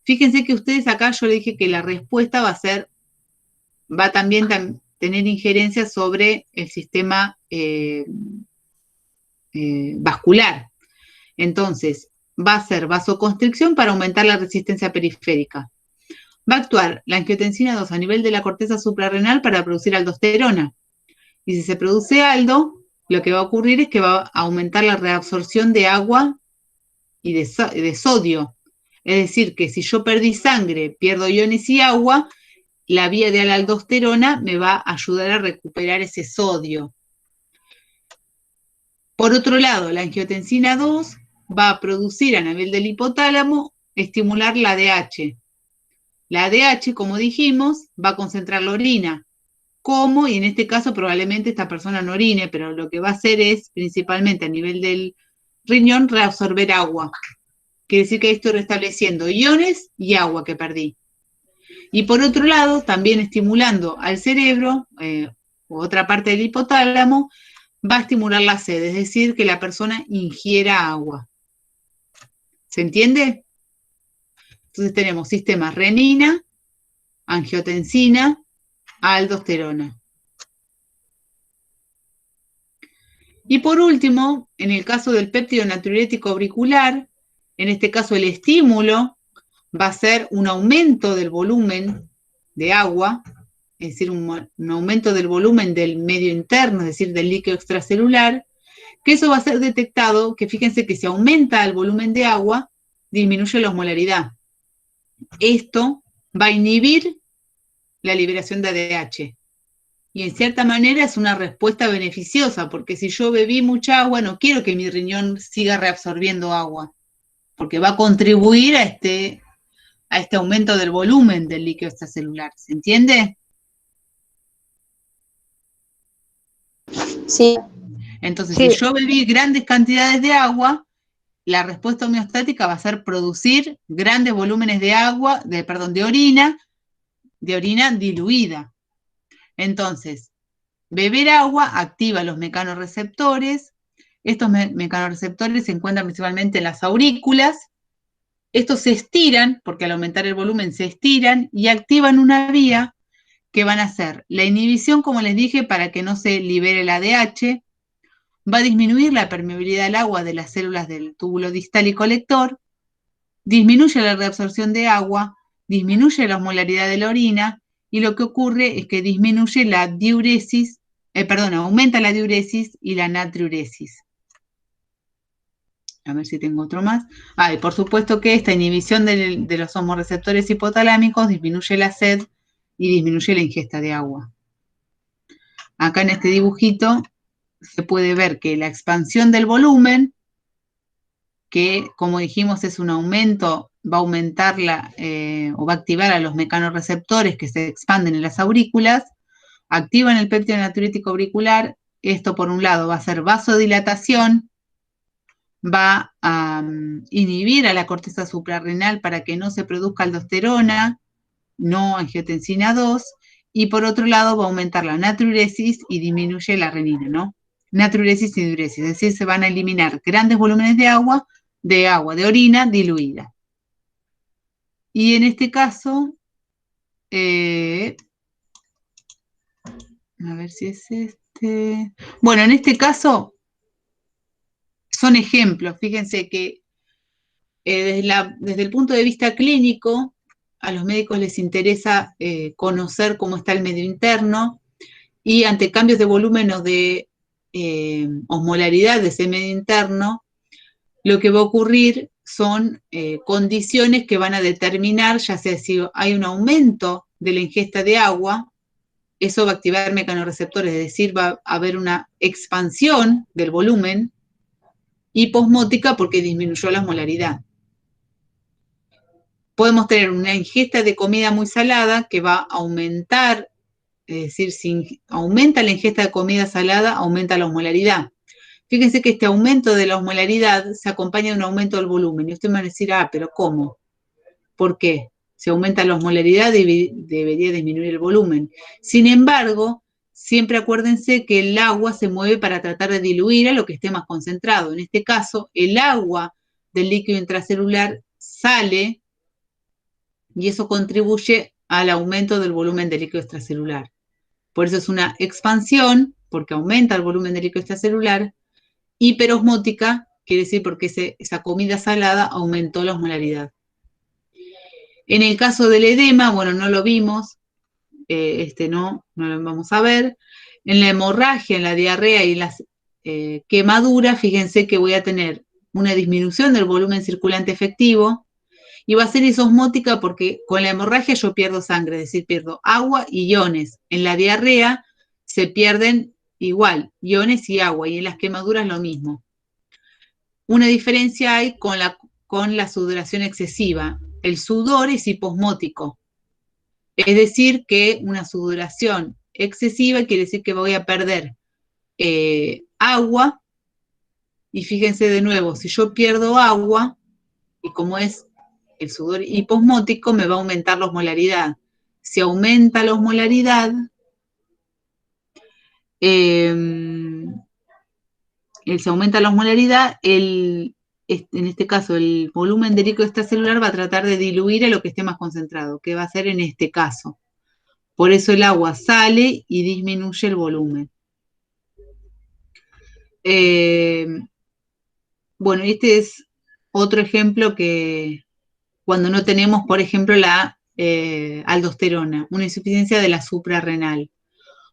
Fíjense que ustedes acá yo le dije que la respuesta va también a tener injerencia sobre el sistema vascular. Entonces, va a ser vasoconstricción para aumentar la resistencia periférica. Va a actuar la angiotensina 2 a nivel de la corteza suprarrenal para producir aldosterona. Y si se produce aldo, lo que va a ocurrir es que va a aumentar la reabsorción de agua y de sodio. Es decir, que si yo perdí sangre, pierdo iones y agua, la vía de la aldosterona me va a ayudar a recuperar ese sodio. Por otro lado, la angiotensina 2 va a producir a nivel del hipotálamo, estimular la ADH. La ADH, como dijimos, va a concentrar la orina. ¿Cómo? Y en este caso probablemente esta persona no orine, pero lo que va a hacer es, principalmente a nivel del riñón, reabsorber agua. Quiere decir que estoy restableciendo iones y agua que perdí. Y por otro lado, también estimulando al cerebro, u otra parte del hipotálamo, va a estimular la sed, es decir, que la persona ingiera agua. ¿Se entiende? Entonces tenemos sistemas renina, angiotensina, aldosterona. Y por último, en el caso del péptido natriurético auricular, en este caso el estímulo va a ser un aumento del volumen de agua, es decir, un aumento del volumen del medio interno, es decir, del líquido extracelular, que eso va a ser detectado, que fíjense que si aumenta el volumen de agua, disminuye la osmolaridad. Esto va a inhibir la liberación de ADH. Y en cierta manera es una respuesta beneficiosa, porque si yo bebí mucha agua, no quiero que mi riñón siga reabsorbiendo agua, porque va a contribuir a este aumento del volumen del líquido extracelular. ¿Se entiende? Sí. Entonces, Sí. si yo bebí grandes cantidades de agua, la respuesta homeostática va a ser producir grandes volúmenes de agua, de orina diluida. Entonces, beber agua activa los mecanorreceptores. Estos mecanorreceptores se encuentran principalmente en las aurículas. Estos se estiran, porque al aumentar el volumen se estiran y activan una vía que van a hacer la inhibición, como les dije, para que no se libere el ADH. Va a disminuir la permeabilidad al agua de las células del túbulo distal y colector, disminuye la reabsorción de agua, disminuye la osmolaridad de la orina, y lo que ocurre es que disminuye la diuresis, aumenta la diuresis y la natriuresis. A ver si tengo otro más. Y por supuesto que esta inhibición de los osmoreceptores hipotalámicos disminuye la sed y disminuye la ingesta de agua. Acá en este dibujito se puede ver que la expansión del volumen, que como dijimos es un aumento, va a aumentar o va a activar a los mecanorreceptores que se expanden en las aurículas, activan el péptido natriurético auricular. Esto por un lado va a hacer vasodilatación, va a inhibir a la corteza suprarrenal para que no se produzca aldosterona, no angiotensina 2, y por otro lado va a aumentar la natriuresis y disminuye la renina, ¿no? Natriuresis y diuresis, es decir, se van a eliminar grandes volúmenes de agua, de orina diluida. Y en este caso, a ver si es este. Bueno, en este caso son ejemplos. Fíjense que desde el punto de vista clínico, a los médicos les interesa conocer cómo está el medio interno, y ante cambios de volumen o de osmolaridad de ese medio interno, lo que va a ocurrir son condiciones que van a determinar, ya sea si hay un aumento de la ingesta de agua, eso va a activar mecanorreceptores, es decir, va a haber una expansión del volumen, hiposmótica porque disminuyó la osmolaridad. Podemos tener una ingesta de comida muy salada que va a aumentar, es decir, si aumenta la ingesta de comida salada, aumenta la osmolaridad. Fíjense que este aumento de la osmolaridad se acompaña de un aumento del volumen. Y usted me va a decir, pero ¿cómo? ¿Por qué? Si aumenta la osmolaridad, debería disminuir el volumen. Sin embargo, siempre acuérdense que el agua se mueve para tratar de diluir a lo que esté más concentrado. En este caso, el agua del líquido intracelular sale y eso contribuye al aumento del volumen del líquido extracelular. Por eso es una expansión, porque aumenta el volumen del líquido extracelular. Hiperosmótica quiere decir porque esa comida salada aumentó la osmolaridad. En el caso del edema, bueno, no lo vimos, no lo vamos a ver. En la hemorragia, en la diarrea y en las quemaduras, fíjense que voy a tener una disminución del volumen circulante efectivo y va a ser isosmótica porque con la hemorragia yo pierdo sangre, es decir, pierdo agua y iones. En la diarrea se pierden igual, iones y agua, y en las quemaduras lo mismo. Una diferencia hay con la sudoración excesiva. El sudor es hiposmótico. Es decir, que una sudoración excesiva quiere decir que voy a perder agua. Y fíjense de nuevo, si yo pierdo agua, y como es el sudor hiposmótico, me va a aumentar la osmolaridad. Si aumenta la osmolaridad, en este caso el volumen de líquido extracelular va a tratar de diluir a lo que esté más concentrado, que va a ser en este caso. Por eso el agua sale y disminuye el volumen. Bueno, este es otro ejemplo que cuando no tenemos, por ejemplo, la aldosterona, una insuficiencia de la suprarrenal.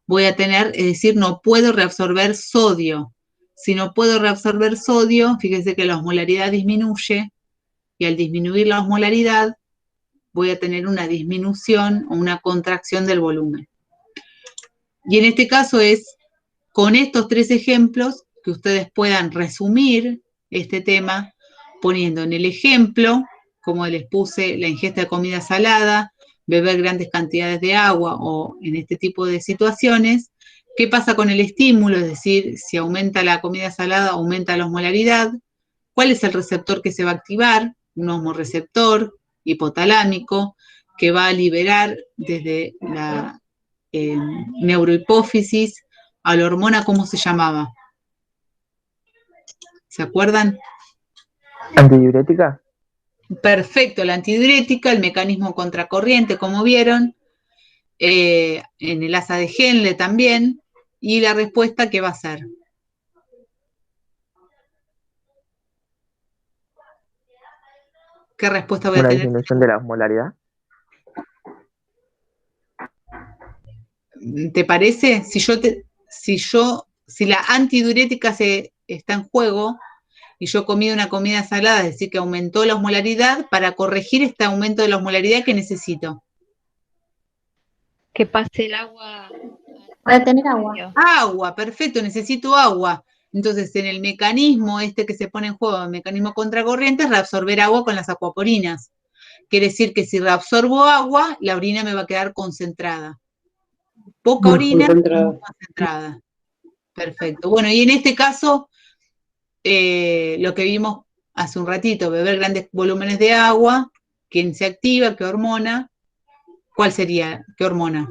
Voy a tener, es decir, no puedo reabsorber sodio. Si no puedo reabsorber sodio, fíjense que la osmolaridad disminuye, y al disminuir la osmolaridad, voy a tener una disminución o una contracción del volumen. Y en este caso es con estos 3 ejemplos que ustedes puedan resumir este tema poniendo en el ejemplo, como les puse, la ingesta de comida salada, beber grandes cantidades de agua o en este tipo de situaciones. ¿Qué pasa con el estímulo? Es decir, si aumenta la comida salada, aumenta la osmolaridad. ¿Cuál es el receptor que se va a activar? Un osmorreceptor hipotalámico que va a liberar desde la neurohipófisis a la hormona, ¿cómo se llamaba? ¿Se acuerdan? ¿Antidiurética? Perfecto, la antidiurética, el mecanismo contracorriente, como vieron, en el asa de Henle también, y la respuesta, ¿qué va a ser? ¿Qué respuesta voy a tener? ¿Una disminución de la osmolaridad? ¿Te parece? Si la antidiurética está en juego y yo comí una comida salada, es decir, que aumentó la osmolaridad, para corregir este aumento de la osmolaridad, ¿qué necesito? Que pase el agua. Para tener agua. Agua, perfecto, necesito agua. Entonces, en el mecanismo que se pone en juego, el mecanismo contracorriente, es reabsorber agua con las acuaporinas. Quiere decir que si reabsorbo agua, la orina me va a quedar concentrada. Poca orina, muy concentrada. Perfecto. Bueno, y en este caso, lo que vimos hace un ratito, beber grandes volúmenes de agua, ¿quién se activa? ¿Qué hormona? ¿Cuál sería? ¿Qué hormona?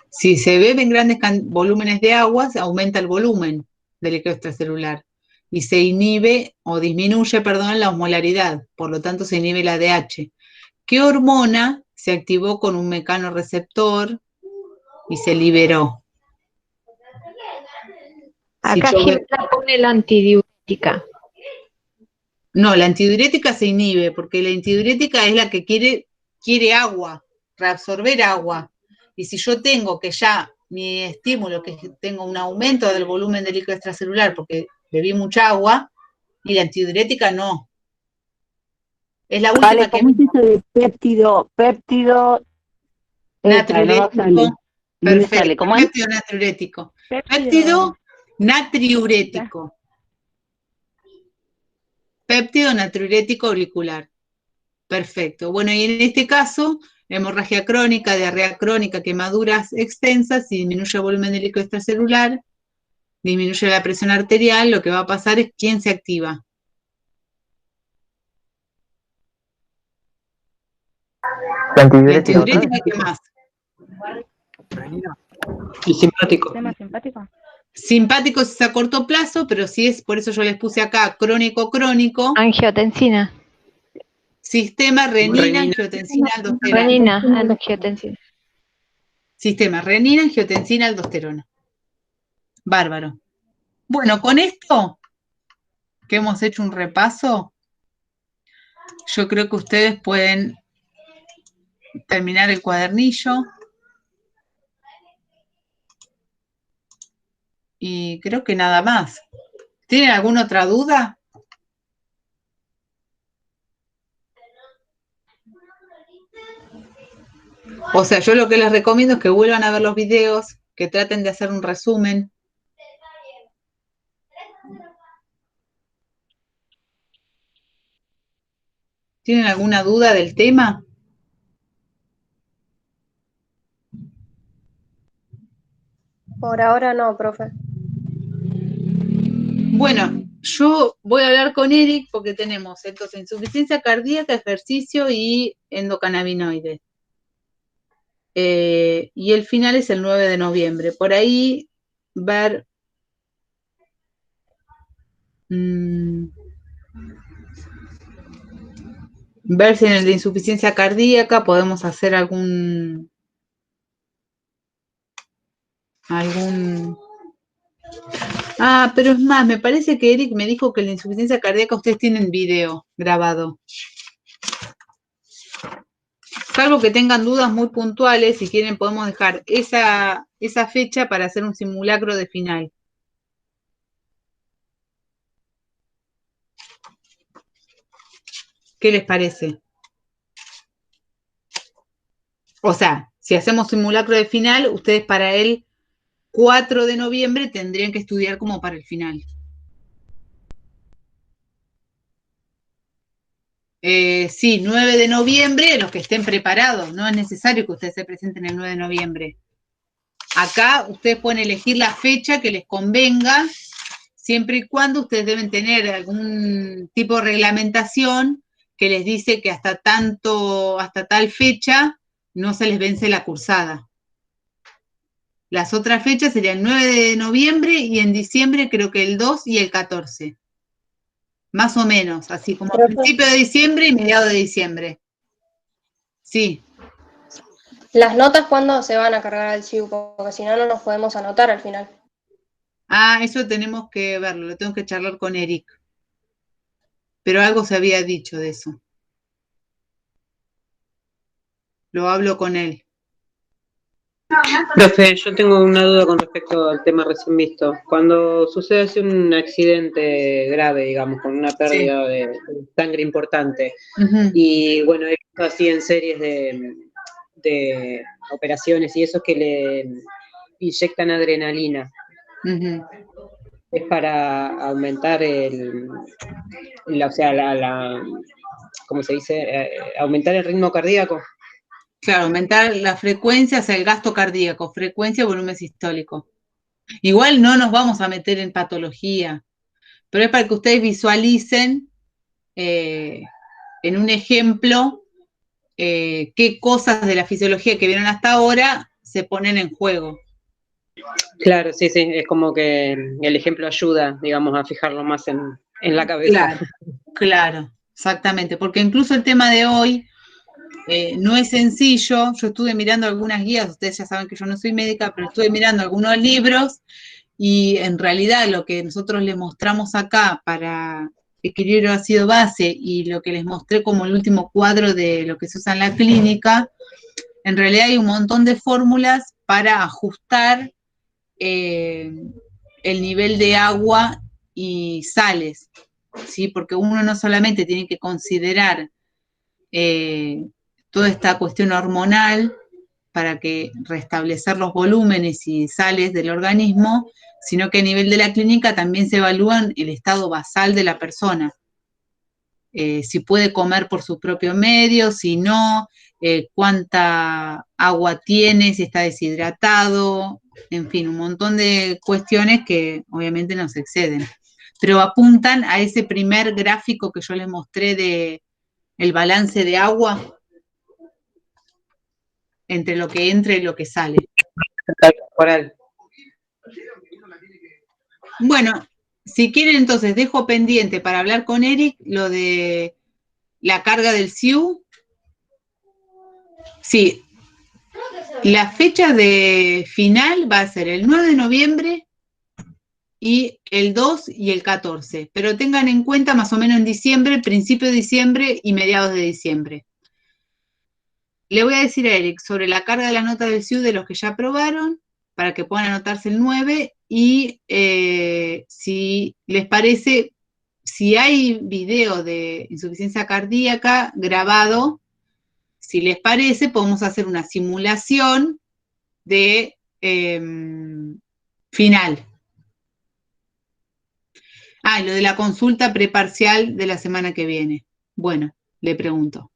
Si se beben grandes volúmenes de agua, se aumenta el volumen del líquido extracelular y se inhibe o disminuye, perdón, la osmolaridad, por lo tanto se inhibe la DH. ¿Qué hormona se activó con un mecanorreceptor y se liberó? Acá Gilda pone la antidiurética. No, la antidiurética se inhibe, porque la antidiurética es la que quiere agua, reabsorber agua. Y si yo tengo que ya mi estímulo, que tengo un aumento del volumen del líquido extracelular porque bebí mucha agua, y la antidiurética no. Es la última vale, ¿cómo es eso de péptido natriurético? Perfecto, ¿Cómo es? péptido natriurético. Péptido natriurético. Péptido natriurético auricular. Perfecto. Bueno, y en este caso, hemorragia crónica, diarrea crónica, quemaduras extensas, si disminuye el volumen del líquido extracelular, disminuye la presión arterial, lo que va a pasar es quién se activa. La antidiurética. Antidiurética, ¿qué más? Y simpático. ¿Sistema simpático? Simpático es a corto plazo, pero si es, por eso yo les puse acá crónico, Angiotensina. sistema renina, Renina. angiotensina, aldosterona. Renina, angiotensina. Sistema renina, angiotensina, aldosterona. Bárbaro. Bueno, con esto que hemos hecho un repaso, yo creo que ustedes pueden terminar el cuadernillo. Y creo que nada más. ¿Tienen alguna otra duda? O sea, yo lo que les recomiendo es que vuelvan a ver los videos, que traten de hacer un resumen. ¿Tienen alguna duda del tema? Por ahora no, profe. Bueno, yo voy a hablar con Eric porque tenemos entonces insuficiencia cardíaca, ejercicio y endocannabinoides. Y el final es el 9 de noviembre. Por ahí ver... ver si en el de insuficiencia cardíaca podemos hacer algún... Ah, pero es más, me parece que Eric me dijo que en la insuficiencia cardíaca ustedes tienen video grabado. Salvo que tengan dudas muy puntuales, si quieren podemos dejar esa fecha para hacer un simulacro de final. ¿Qué les parece? O sea, si hacemos simulacro de final, ustedes para el 4 de noviembre tendrían que estudiar como para el final. Sí, 9 de noviembre, los que estén preparados. No es necesario que ustedes se presenten el 9 de noviembre. Acá ustedes pueden elegir la fecha que les convenga, siempre y cuando ustedes deben tener algún tipo de reglamentación que les dice que hasta tal fecha no se les vence la cursada. Las otras fechas serían el 9 de noviembre y en diciembre creo que el 2 y el 14. Más o menos, así como a principio de diciembre y mediados de diciembre. Sí. ¿Las notas cuándo se van a cargar al CIU? Porque si no, no nos podemos anotar al final. Ah, eso tenemos que verlo, lo tengo que charlar con Eric. Pero algo se había dicho de eso. Lo hablo con él. Profe, yo tengo una duda con respecto al tema recién visto. Cuando sucede así un accidente grave, digamos, con una pérdida de sangre importante, y bueno, he visto así en series de operaciones y eso que le inyectan adrenalina. Es para aumentar ¿cómo se dice? Aumentar el ritmo cardíaco. Claro, aumentar la frecuencia, o sea, el gasto cardíaco, frecuencia, volumen sistólico. Igual no nos vamos a meter en patología, pero es para que ustedes visualicen en un ejemplo qué cosas de la fisiología que vieron hasta ahora se ponen en juego. Claro, sí, es como que el ejemplo ayuda, digamos, a fijarlo más en la cabeza. Claro, exactamente, porque incluso el tema de hoy no es sencillo. Yo estuve mirando algunas guías, ustedes ya saben que yo no soy médica, pero estuve mirando algunos libros y en realidad lo que nosotros les mostramos acá para equilibrio ácido base y lo que les mostré como el último cuadro de lo que se usa en la clínica, en realidad hay un montón de fórmulas para ajustar el nivel de agua y sales, ¿sí? Porque uno no solamente tiene que considerar toda esta cuestión hormonal para que restablecer los volúmenes y sales del organismo, sino que a nivel de la clínica también se evalúan el estado basal de la persona. Si puede comer por su propio medio, si no, cuánta agua tiene, si está deshidratado, en fin, un montón de cuestiones que obviamente nos exceden. Pero apuntan a ese primer gráfico que yo les mostré de el balance de agua entre lo que entra y lo que sale. Corporal. Bueno, si quieren entonces dejo pendiente para hablar con Eric lo de la carga del SIU. Sí, la fecha de final va a ser el 9 de noviembre y el 2 y el 14, pero tengan en cuenta más o menos en diciembre, principio de diciembre y mediados de diciembre. Le voy a decir a Eric sobre la carga de la nota del SIU de los que ya aprobaron, para que puedan anotarse el 9, y si les parece, si hay video de insuficiencia cardíaca grabado, si les parece, podemos hacer una simulación de final. Ah, lo de la consulta preparcial de la semana que viene. Bueno, le pregunto.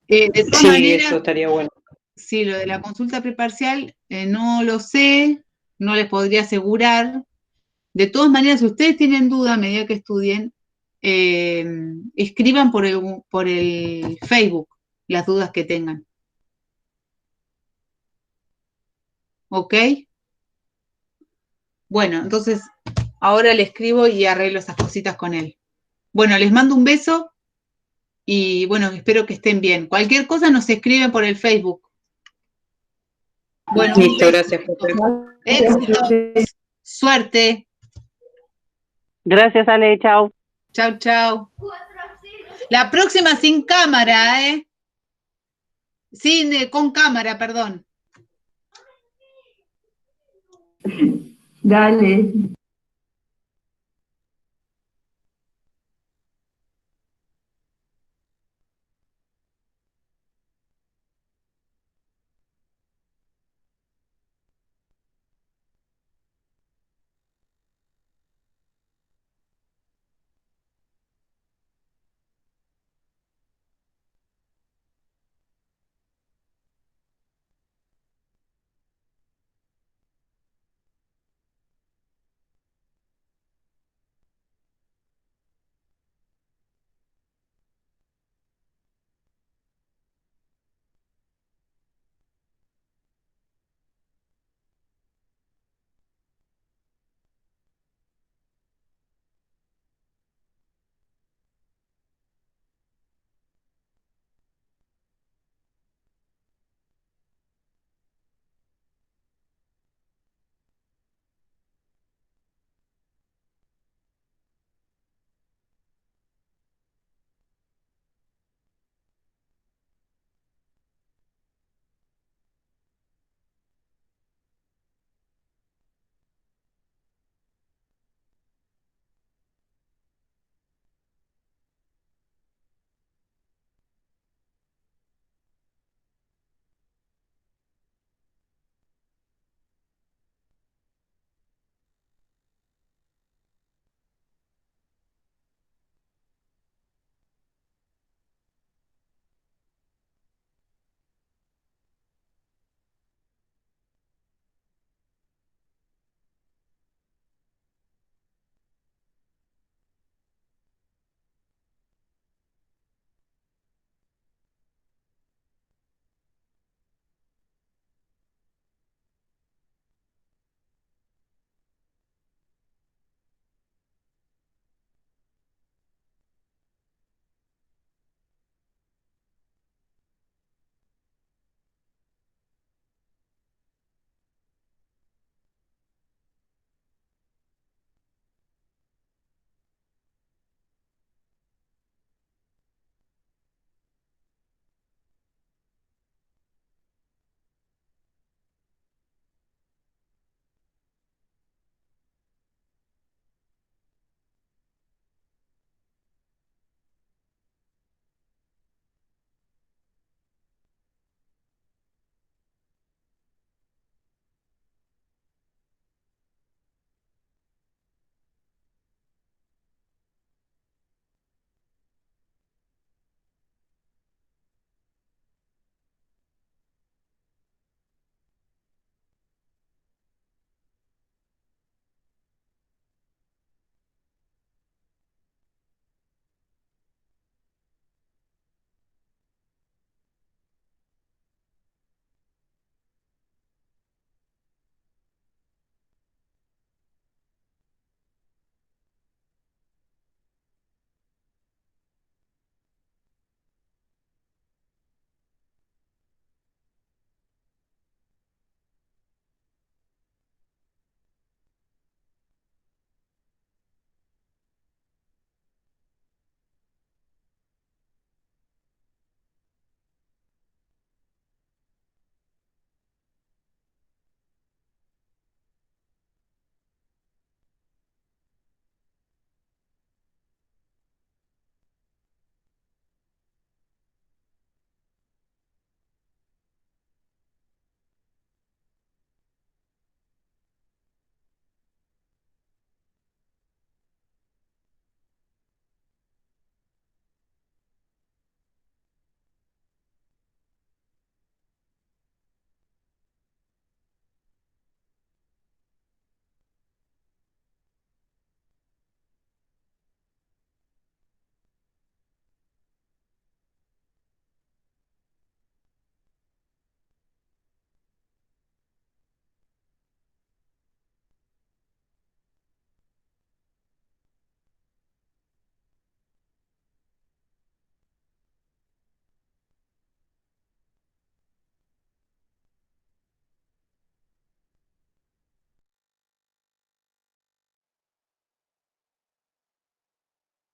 De todas Sí, maneras, eso estaría bueno. sí, lo de la consulta preparcial no lo sé, no les podría asegurar. De todas maneras, si ustedes tienen duda a medida que estudien, escriban por el Facebook las dudas que tengan. ¿Ok? Bueno, entonces ahora le escribo y arreglo esas cositas con él. Bueno, les mando un beso y bueno, espero que estén bien. Cualquier cosa nos escriben por el Facebook. Bueno, listo, gracias, Pepe. Éxitos, suerte. Gracias, Ale, chao. Chau, chau. La próxima sin cámara, ¿eh? Con cámara, perdón. Dale.